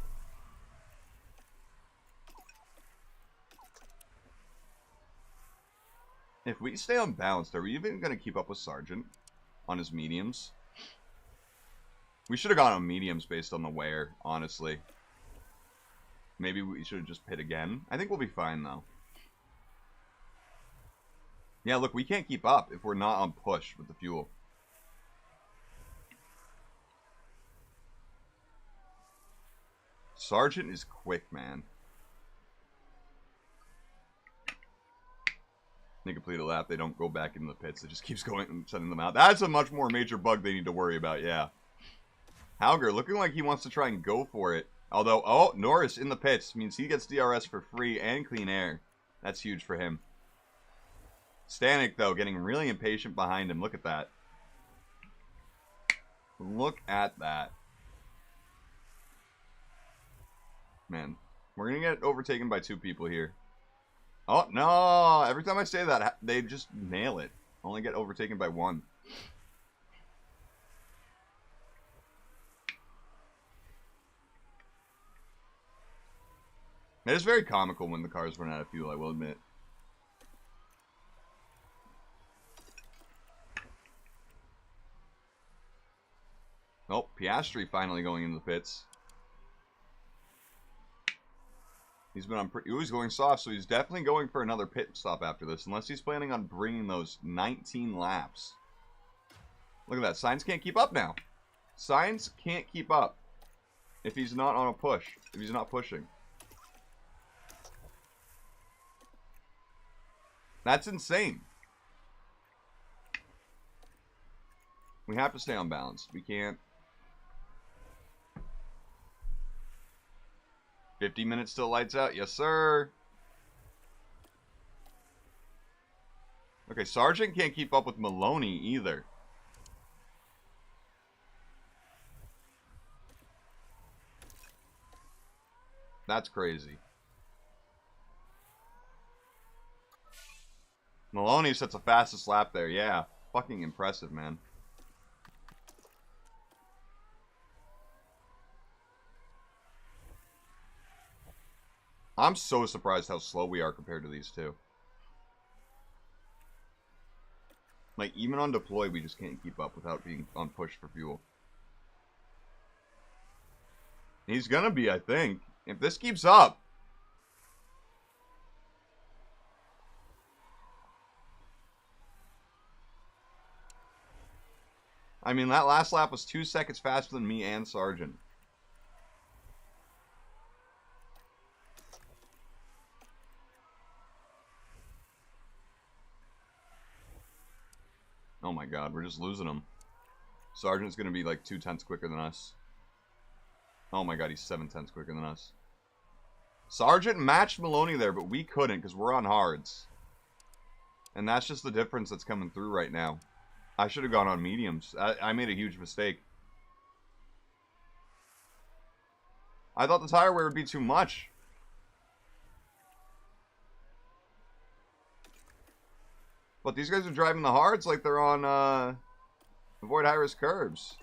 If we stay unbalanced, are we even going to keep up with Sargent on his mediums? We should have gone on mediums based on the wear, honestly. Maybe we should have just pit again. I think we'll be fine, though. Yeah, look, we can't keep up if we're not on push with the fuel. Sargent is quick, man. They complete a lap, they don't go back into the pits. It just keeps going and sending them out. That's a much more major bug they need to worry about, yeah. Hauger looking like he wants to try and go for it. Although, oh, Norris in the pits means he gets DRS for free and clean air. That's huge for him. Stanek, though, getting really impatient behind him. Look at that. Look at that. Man, we're going to get overtaken by 2 people here. Oh, no. Every time I say that, they just nail it. Only get overtaken by 1. It is very comical when the cars run out of fuel, I will admit. Oh, Piastri finally going into the pits. He's been on he was going soft, so he's definitely going for another pit stop after this, unless he's planning on bringing those 19 laps. Look at that. Sainz can't keep up now. Sainz can't keep up if he's not on a push, if he's not pushing. That's insane. We have to stay on balance. We can't. 50 minutes till lights out. Yes, sir. Okay, Sargent can't keep up with Maloney either. That's crazy. Maloney sets the fastest lap there. Yeah. Fucking impressive, man. I'm so surprised how slow we are compared to these two. Like, even on deploy, we just can't keep up without being on push for fuel. He's gonna be, I think. If this keeps up. I mean, that last lap was 2 seconds faster than me and Sargent. Oh my god, we're just losing him. Sargent's gonna be like 2/10 quicker than us. Oh my god, he's 7/10 quicker than us. Sargent matched Maloney there, but we couldn't because we're on hards. And that's just the difference that's coming through right now. I should have gone on mediums. I made a huge mistake. I thought the tire wear would be too much. But these guys are driving the hards like they're on avoid high-risk curbs.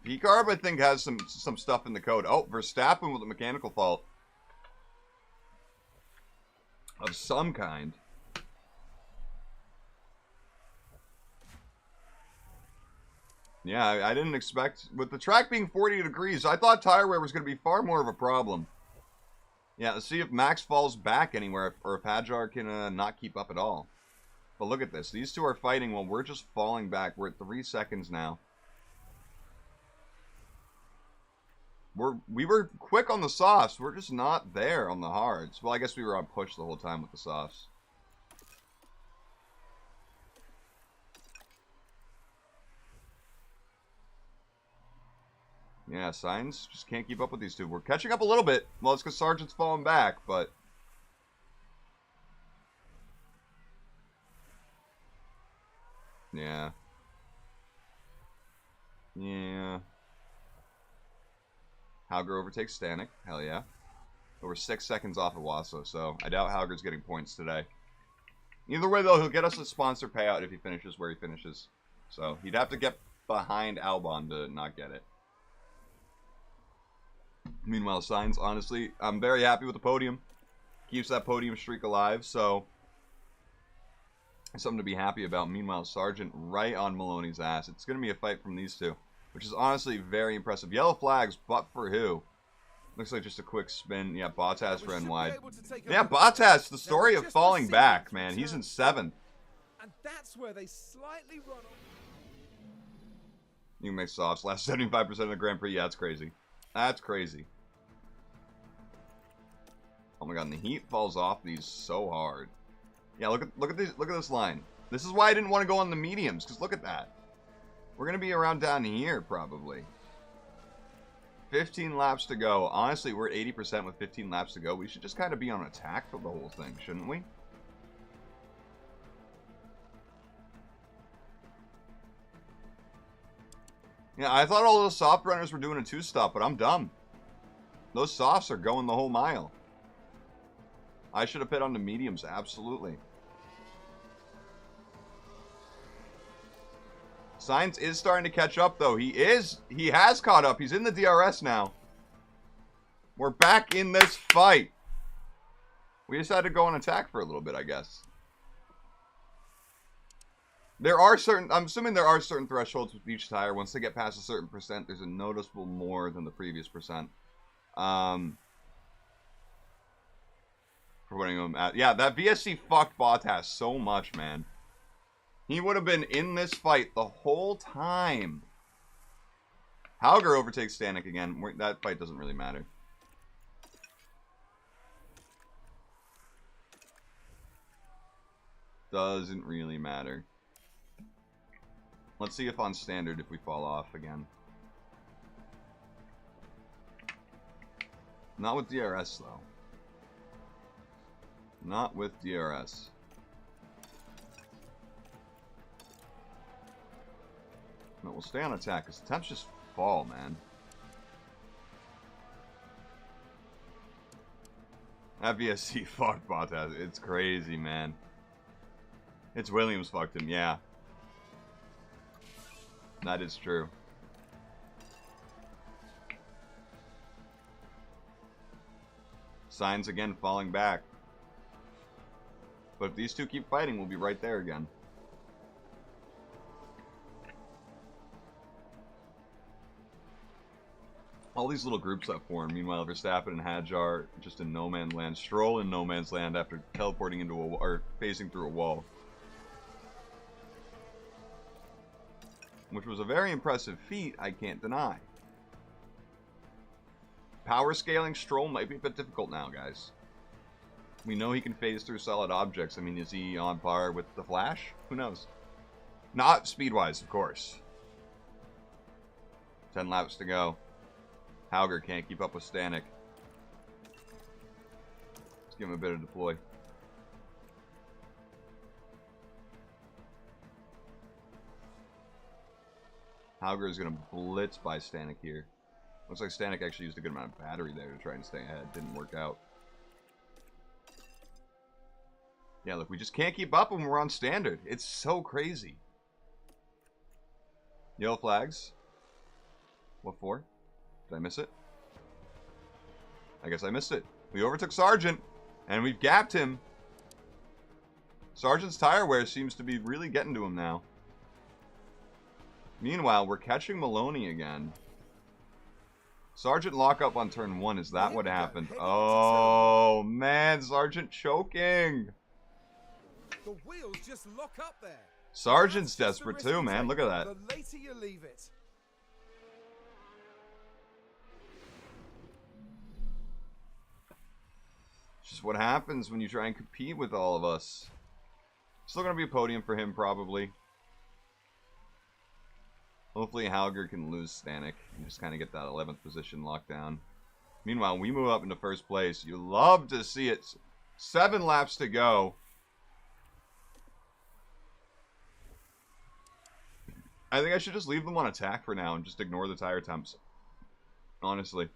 P-Carb, I think, has some stuff in the code. Oh, Verstappen with a mechanical fault. Of some kind. Yeah, I didn't expect... With the track being 40 degrees, I thought tire wear was going to be far more of a problem. Yeah, let's see if Max falls back anywhere, or if Hajar can not keep up at all. But look at this. These two are fighting while we're just falling back. We're at 3 seconds now. We were quick on the softs. We're just not there on the hards. Well, I guess we were on push the whole time with the softs. Yeah, Sainz just can't keep up with these two. We're catching up a little bit. Well, it's because Sargent's falling back, but... Yeah. Yeah. Hauger overtakes Stanek. Hell yeah. But we're 6 seconds off of Wasso, so I doubt Hauger's getting points today. Either way, though, he'll get us a sponsor payout if he finishes where he finishes. So he'd have to get behind Albon to not get it. Meanwhile, Sainz, honestly, I'm very happy with the podium. Keeps that podium streak alive, so... something to be happy about. Meanwhile, Sargent right on Maloney's ass. It's going to be a fight from these two, which is honestly very impressive. Yellow flags, but for who? Looks like just a quick spin. Yeah, Bottas ran wide. Yeah, Bottas, the story of falling back, man. He's in 7th. And that's where they slightly run on. You can make softs. Last 75% of the Grand Prix. Yeah, that's crazy. That's crazy. Oh my god, and the heat falls off these so hard. Yeah, look at this line. This is why I didn't want to go on the mediums, because look at that. We're gonna be around down here probably. 15 laps to go. Honestly, we're at 80% with 15 laps to go. We should just kind of be on attack for the whole thing, shouldn't we? Yeah, I thought all those soft runners were doing a 2-stop, but I'm dumb. Those softs are going the whole mile. I should have put on the mediums, absolutely. Science is starting to catch up, though. He has caught up. He's in the DRS now. We're back in this fight. We just had to go on attack for a little bit, I guess. I'm assuming there are certain thresholds with each tire. Once they get past a certain percent, there's a noticeable more than the previous percent. For putting them at, yeah, that VSC fucked Bottas so much, man. He would have been in this fight the whole time. Hauger overtakes Stanek again. That fight doesn't really matter. Doesn't really matter. Let's see if on standard if we fall off again. Not with DRS though. Not with DRS. No, we'll stay on attack because the temps just fall, man. That VSC fucked Bottas. It's crazy, man. It's Williams fucked him, yeah. That is true. Signs again falling back. But if these two keep fighting, we'll be right there again. All these little groups that form. Meanwhile, Verstappen and Hadjar just in no man's land. Stroll in no man's land after teleporting into a or phasing through a wall. Which was a very impressive feat, I can't deny. Power scaling Stroll might be a bit difficult now, guys. We know he can phase through solid objects. I mean, is he on par with the Flash? Who knows? Not speed-wise, of course. 10 laps to go. Hauger can't keep up with Stanek. Let's give him a bit of deploy. Hauger is going to blitz by Stanek here. Looks like Stanek actually used a good amount of battery there to try and stay ahead. Didn't work out. Yeah, look, we just can't keep up when we're on standard. It's so crazy. Yellow flags. What for? Did I miss it? I guess I missed it. We overtook Sargent, and we've gapped him. Sargent's tire wear seems to be really getting to him now. Meanwhile, we're catching Maloney again. Sargent lock up on turn 1. Is that what happened? Oh, man. Sargent choking. The wheels just lock up there. Sargent's desperate too, man. Look at that. The later you leave it. It's just what happens when you try and compete with all of us. Still going to be a podium for him, probably. Hopefully Hauger can lose Stanek and just kind of get that 11th position locked down. Meanwhile, we move up into first place. You love to see it. 7 laps to go. I think I should just leave them on attack for now and just ignore the tire temps. Honestly.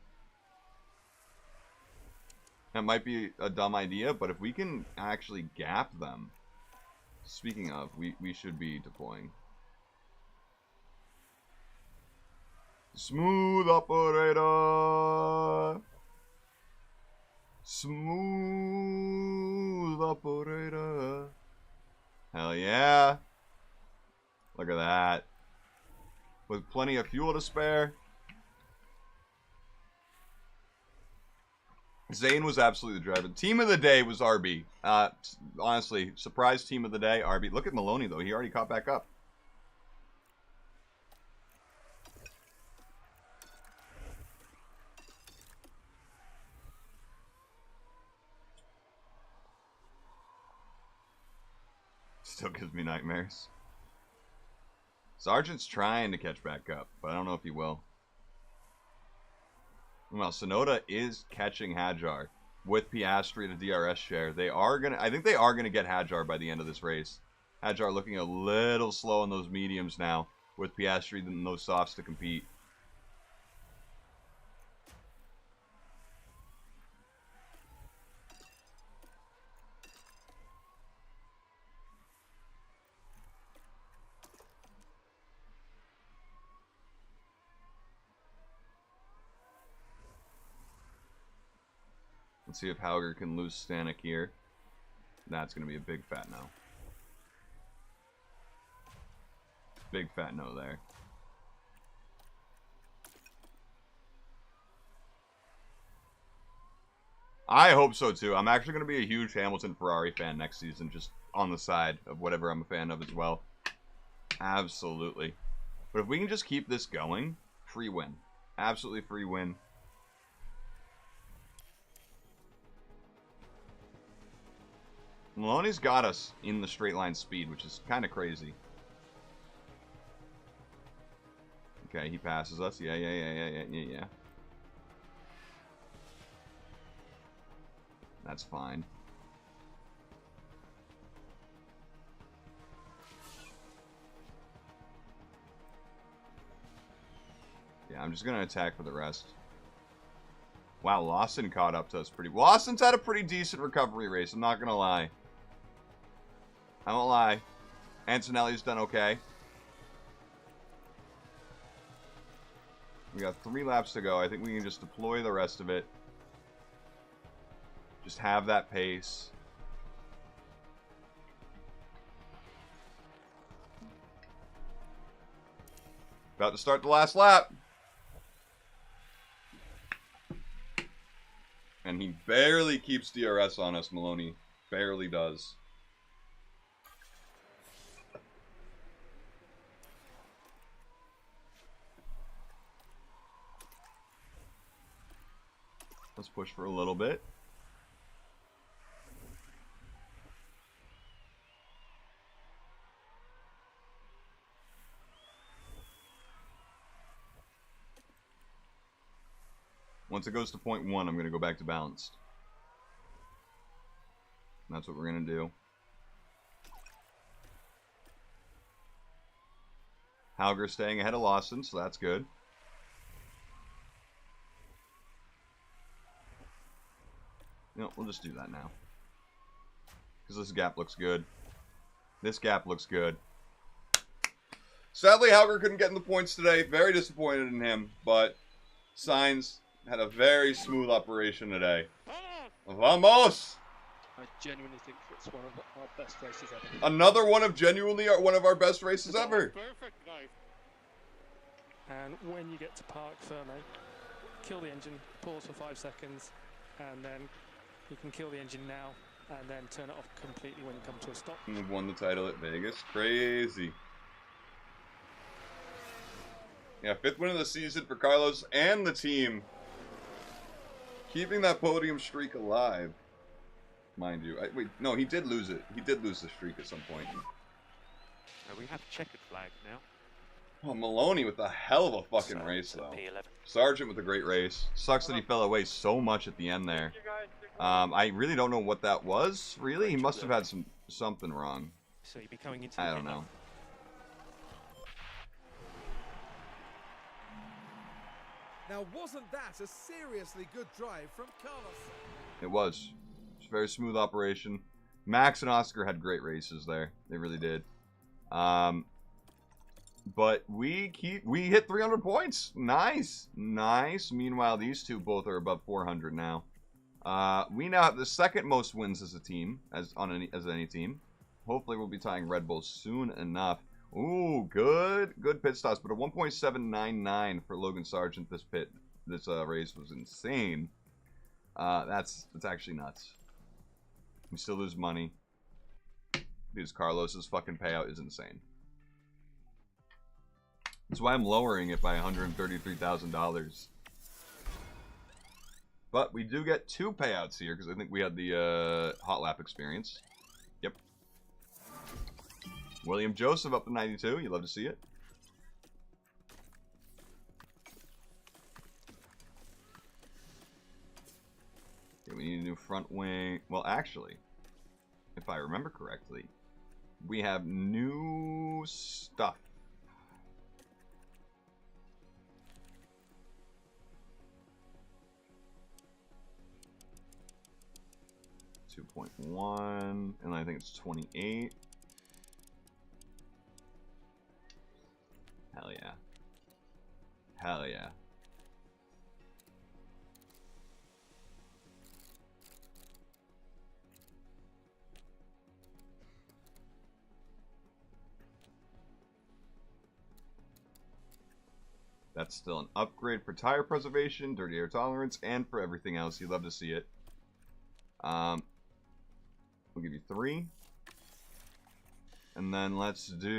That might be a dumb idea, but if we can actually gap them. Speaking of, we should be deploying. Smooth operator. Smooth operator. Hell yeah. Look at that. With plenty of fuel to spare. Zane was absolutely the driver. Team of the day was RB. Honestly, surprise team of the day, RB. Look at Maloney, though. He already caught back up. Still gives me nightmares. Sargent's trying to catch back up, but I don't know if he will. Well, Sonoda is catching Hadjar with Piastri to DRS share. They are gonna. I think they are gonna get Hadjar by the end of this race. Hadjar looking a little slow on those mediums now, with Piastri and those softs to compete. Let's see if Hauger can lose Stanek here. That's going to be a big fat no. Big fat no there. I hope so too. I'm actually going to be a huge Hamilton Ferrari fan next season, just on the side of whatever I'm a fan of as well. Absolutely. But if we can just keep this going, free win. Absolutely free win. Maloney's got us in the straight line speed, which is kind of crazy. Okay, he passes us. Yeah. That's fine. Yeah, I'm just going to attack for the rest. Wow, Lawson caught up to us pretty... Lawson's had a pretty decent recovery race, I'm not going to lie. I won't lie. Antonelli's done okay. We got 3 laps to go. I think we can just deploy the rest of it. Just have that pace. About to start the last lap. And he barely keeps DRS on us, Maloney. Barely does. Let's push for a little bit. Once it goes to 0.1, I'm going to go back to balanced. And that's what we're going to do. Hauger staying ahead of Lawson, so that's good. No, we'll just do that now. Because this gap looks good. This gap looks good. Sadly, Hauger couldn't get in the points today. Very disappointed in him. But Sainz had a very smooth operation today. Vamos! I genuinely think it's one of our best races ever. Another one of one of our best races ever. Perfect, nice. And when you get to park firmly, kill the engine, pause for 5 seconds, and then you can kill the engine now, and then turn it off completely when you come to a stop. And we've won the title at Vegas. Crazy. Yeah, 5th win of the season for Carlos and the team. Keeping that podium streak alive. Mind you. Wait, no, he did lose it. He did lose the streak at some point. We have checkered flag now. Oh, Maloney with a hell of a fucking race, though. Sargent with a great race. Sucks that he fell away so much at the end there. I really don't know what that was. Really, he must have had something wrong. So you'd be coming into. I don't know. Now, wasn't that a seriously good drive from Carlos? It was. It's a very smooth operation. Max and Oscar had great races there. They really did. But we hit 300 points. Nice. Nice. Meanwhile, these two both are above 400 now. We now have the 2nd most wins as a team, as any team. Hopefully we'll be tying Red Bull soon enough. Ooh, good pit stops, but a 1.799 for Logan Sargent this race was insane. That's actually nuts. We still lose money because Carlos's fucking payout is insane. That's why I'm lowering it by $133,000. But we do get 2 payouts here because I think we had the hot lap experience. Yep. William Joseph up to 92. You love to see it. Okay, we need a new front wing. Well, actually, if I remember correctly, we have new stuff. .1, and I think it's 28. Hell yeah. Hell yeah. That's still an upgrade for tire preservation, dirty air tolerance, and for everything else. You'd love to see it. We'll give you 3. And then let's do...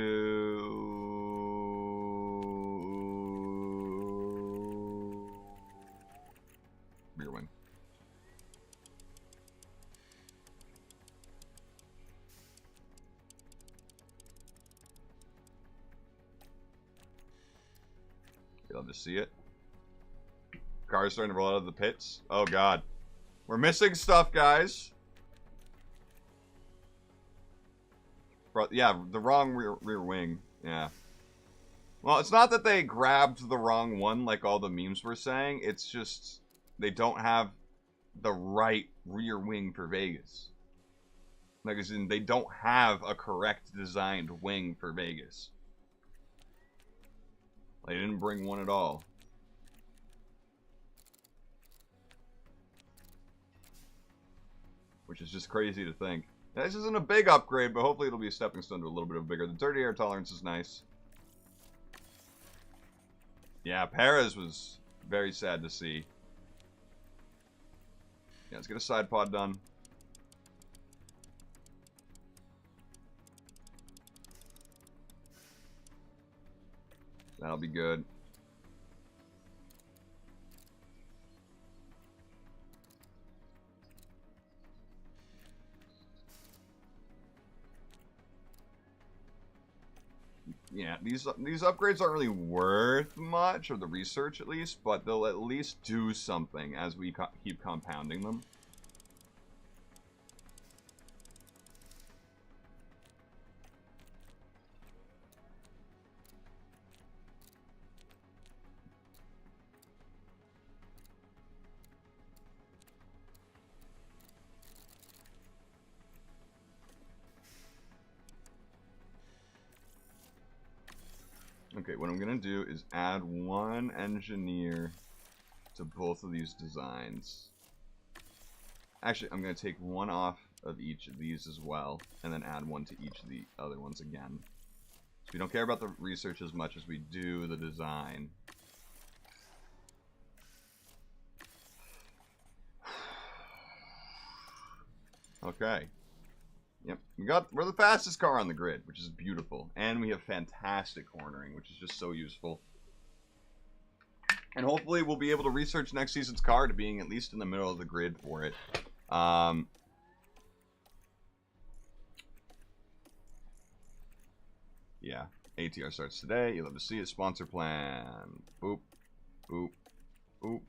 rear wing. You'd love to see it. Car's starting to roll out of the pits. Oh, God. We're missing stuff, guys. Yeah, the wrong rear wing. Yeah. Well, it's not that they grabbed the wrong one like all the memes were saying. It's just they don't have the right rear wing for Vegas. Like, as in, they don't have a correct designed wing for Vegas. They didn't bring one at all. Which is just crazy to think. This isn't a big upgrade, but hopefully it'll be a stepping stone to a little bit of bigger. The dirty air tolerance is nice. Yeah, Perez was very sad to see. Yeah, let's get a side pod done. That'll be good. Yeah, these upgrades aren't really worth much, or the research at least, but they'll at least do something as we keep compounding them. Okay, what I'm going to do is add 1 engineer to both of these designs. Actually, I'm going to take 1 off of each of these as well, and then add 1 to each of the other ones again. So we don't care about the research as much as we do the design. Okay. Yep, we're the fastest car on the grid, which is beautiful. And we have fantastic cornering, which is just so useful. And hopefully we'll be able to research next season's car to being at least in the middle of the grid for it. Yeah, ATR starts today. You'll love to see it. Sponsor plan. Boop, boop, boop,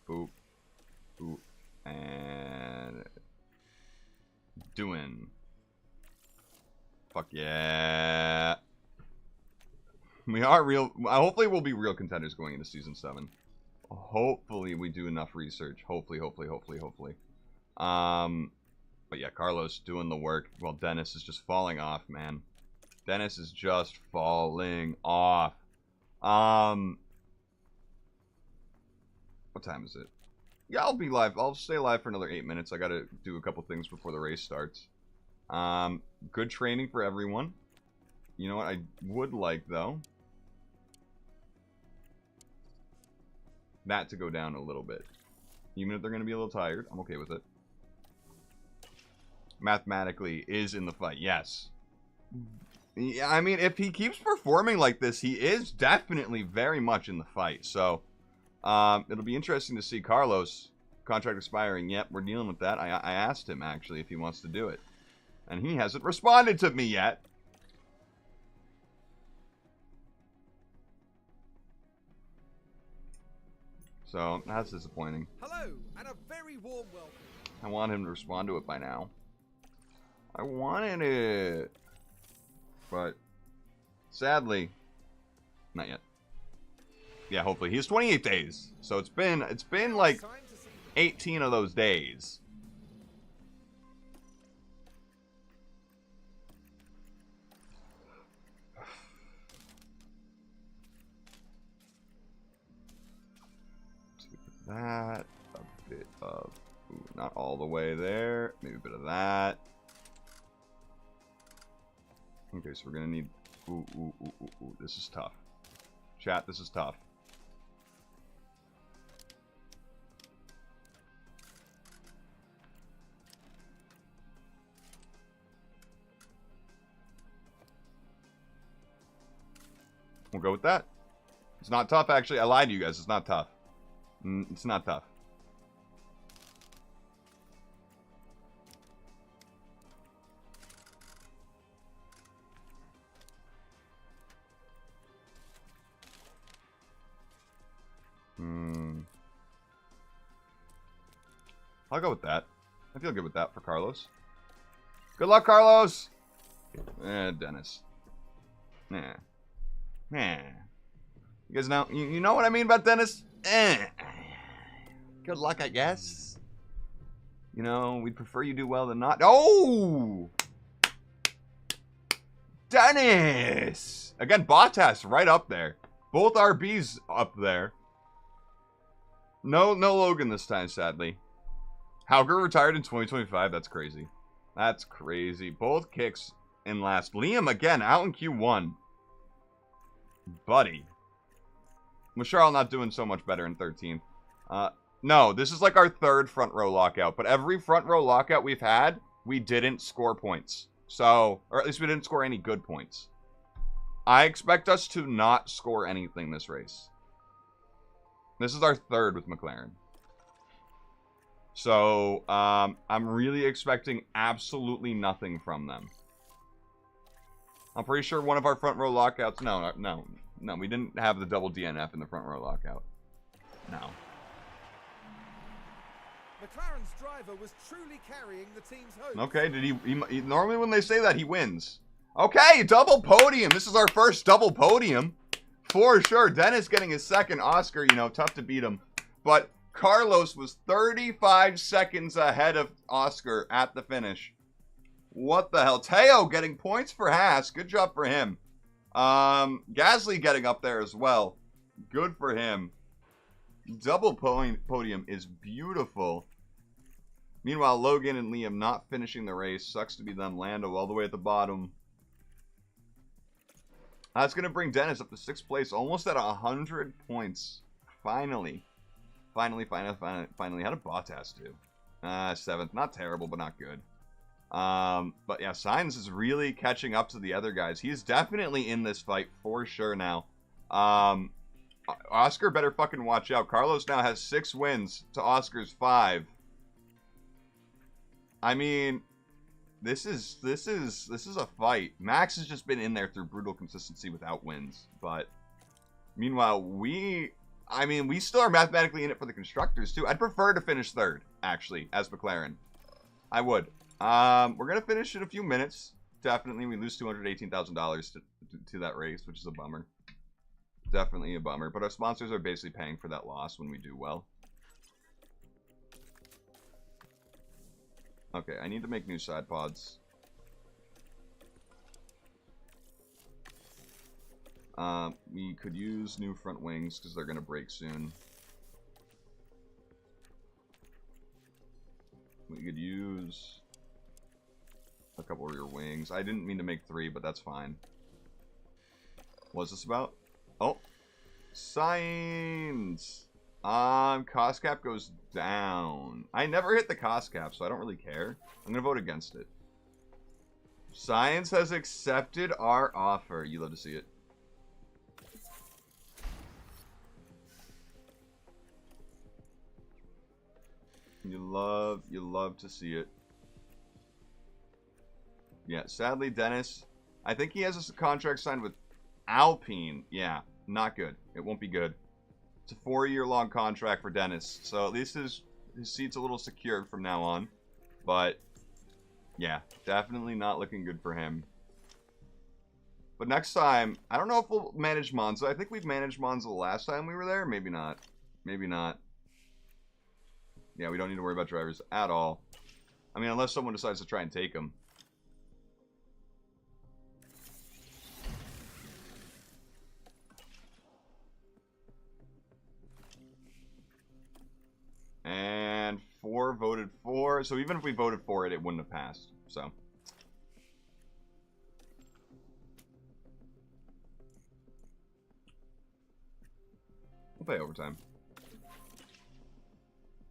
boop, boop, and... doing. Fuck yeah. We are real. Hopefully we'll be real contenders going into season 7. Hopefully we do enough research. Hopefully. But yeah, Carlos doing the work while Dennis is just falling off, man. Dennis is just falling off. What time is it? Yeah, I'll be live. I'll stay live for another 8 minutes. I gotta do a couple things before the race starts. Good training for everyone. You know what I would like, though? That to go down a little bit. Even if they're gonna be a little tired, I'm okay with it. Mathematically is in the fight, yes. Yeah, I mean, if he keeps performing like this, he is definitely very much in the fight, so... it'll be interesting to see Carlos contract expiring. Yep, we're dealing with that. I asked him actually if he wants to do it, and he hasn't responded to me yet. So that's disappointing. Hello, and a very warm welcome. I want him to respond to it by now. I wanted it, but sadly, not yet. Yeah, hopefully. He has 28 days. So it's been like 18 of those days. That, a bit of, ooh, not all the way there, maybe a bit of that. Okay, so we're gonna need, ooh, this is tough. Chat, this is tough. We'll go with that. It's not tough, actually. I lied to you guys. It's not tough. It's not tough. I'll go with that. I feel good with that for Carlos. Good luck, Carlos! Dennis. Nah. Nah. You guys know, you know what I mean about Dennis? Good luck, I guess. You know, we'd prefer you do well than not. Oh! Dennis! Again, Bottas right up there. Both RBs up there. No Logan this time, sadly. Hauger retired in 2025. That's crazy. That's crazy. Both kicks in last. Liam, again, out in Q1. Buddy. Mashal not doing so much better in 13th. No, this is like our third front row lockout. But every front row lockout we've had, we didn't score points. So, or at least we didn't score any good points. I expect us to not score anything this race. This is our third with McLaren. So, I'm really expecting absolutely nothing from them. I'm pretty sure one of our front row lockouts... No, we didn't have the double DNF in the front row lockout. No. McLaren's driver was truly carrying the team's hopes. Okay, did he normally when they say that, he wins. Okay, double podium. This is our first double podium. For sure. Dennis getting his second. Oscar, you know, tough to beat him. But Carlos was 35 seconds ahead of Oscar at the finish. What the hell? Teo getting points for Haas. Good job for him. Gasly getting up there as well. Good for him. Double podium is beautiful. Meanwhile, Logan and Liam not finishing the race. Sucks to be them. Lando all the way at the bottom. That's going to bring Dennis up to 6th place. Almost at 100 points. Finally. Finally. How did Bottas do? 7th. Not terrible, but not good. But yeah, Sainz is really catching up to the other guys. He's definitely in this fight for sure now. Oscar better fucking watch out. Carlos now has 6 wins to Oscar's 5. I mean, this is a fight. Max has just been in there through brutal consistency without wins. But meanwhile, we still are mathematically in it for the constructors too. I'd prefer to finish 3rd, actually, as McLaren. I would. We're gonna finish in a few minutes. Definitely, we lose $218,000 to that race, which is a bummer. Definitely a bummer. But our sponsors are basically paying for that loss when we do well. Okay, I need to make new side pods. We could use new front wings because they're gonna break soon. We could use a couple rear wings. I didn't mean to make 3, but that's fine. What's this about? Oh, signs. Cost cap goes down. I never hit the cost cap, so I don't really care. I'm gonna vote against it. Science has accepted our offer. You love to see it. You love to see it. Yeah, sadly, Dennis, I think he has a contract signed with Alpine. Yeah, not good. It won't be good. It's a 4-year-long contract for Dennis, so at least his seat's a little secured from now on. But, yeah, definitely not looking good for him. But next time, I don't know if we'll manage Monza. I think we've managed Monza the last time we were there. Maybe not. Maybe not. Yeah, we don't need to worry about drivers at all. I mean, unless someone decides to try and take them. And 4 voted for. So even if we voted for it, it wouldn't have passed. So. We'll pay overtime.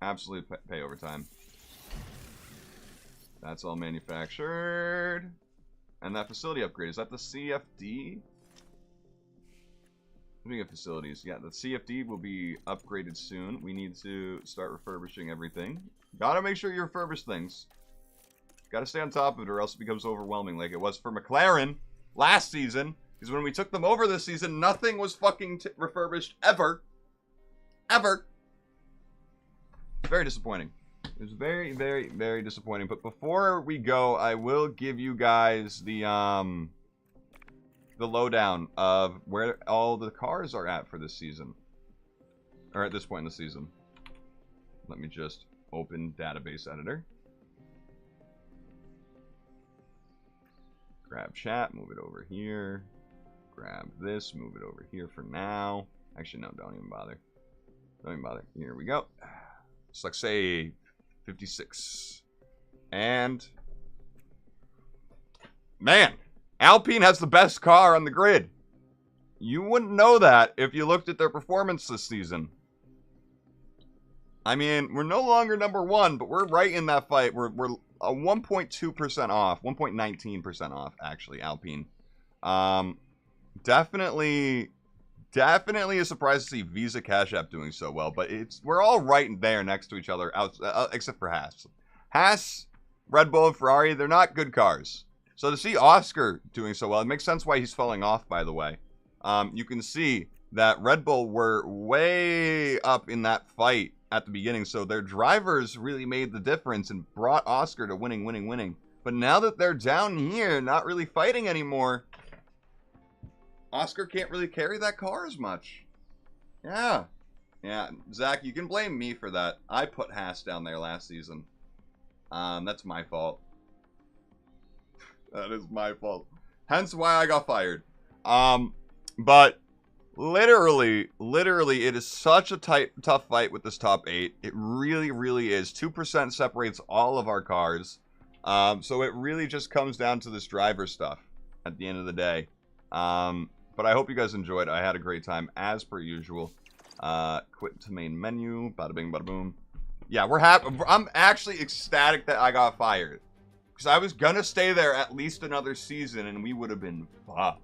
Absolutely pay overtime. That's all manufactured. And that facility upgrade, is that the CFD? Looking at facilities, yeah, the CFD will be upgraded soon. We need to start refurbishing everything. Gotta make sure you refurbish things. Gotta stay on top of it or else it becomes overwhelming like it was for McLaren last season. Because when we took them over this season, nothing was fucking refurbished ever. Ever. Very disappointing. It was very, very, very disappointing. But before we go, I will give you guys the lowdown of where all the cars are at for this season. Or at this point in the season. Let me just open database editor. Grab chat, move it over here. Grab this, move it over here for now. Actually, no, don't even bother. Don't even bother. Here we go. Select save. 56. And man, Alpine has the best car on the grid. You wouldn't know that if you looked at their performance this season. I mean, we're no longer number one, but we're right in that fight. We're 1.2% off, 1.19% off, actually, Alpine. Definitely a surprise to see Visa Cash App doing so well, but we're all right there next to each other, except for Haas. Haas, Red Bull, and Ferrari, they're not good cars. So to see Oscar doing so well, it makes sense why he's falling off, by the way. You can see that Red Bull were way up in that fight at the beginning, so their drivers really made the difference and brought Oscar to winning. But now that they're down here, not really fighting anymore, Oscar can't really carry that car as much. Yeah, Zach, you can blame me for that. I put Haas down there last season. That's my fault. That is my fault. Hence why I got fired. But literally, it is such a tough fight with this top 8. It really is. 2% separates all of our cars. So it really just comes down to this driver stuff at the end of the day. But I hope you guys enjoyed. I had a great time, as per usual. Quit to main menu. Bada bing, bada boom. Yeah, we're happy. I'm actually ecstatic that I got fired. Because I was going to stay there at least another season, and we would have been fucked.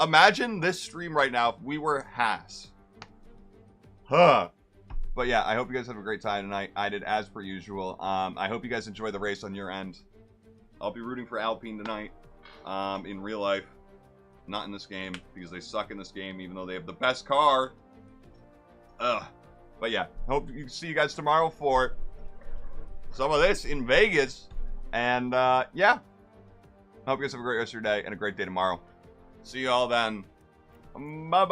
Imagine this stream right now if we were Haas. Huh. But yeah, I hope you guys have a great time tonight. I did, as per usual. I hope you guys enjoy the race on your end. I'll be rooting for Alpine tonight. In real life. Not in this game, because they suck in this game, even though they have the best car. Ugh. But yeah, hope you see you guys tomorrow for some of this in Vegas. And yeah, hope you guys have a great rest of your day and a great day tomorrow. See you all then. Bye-bye.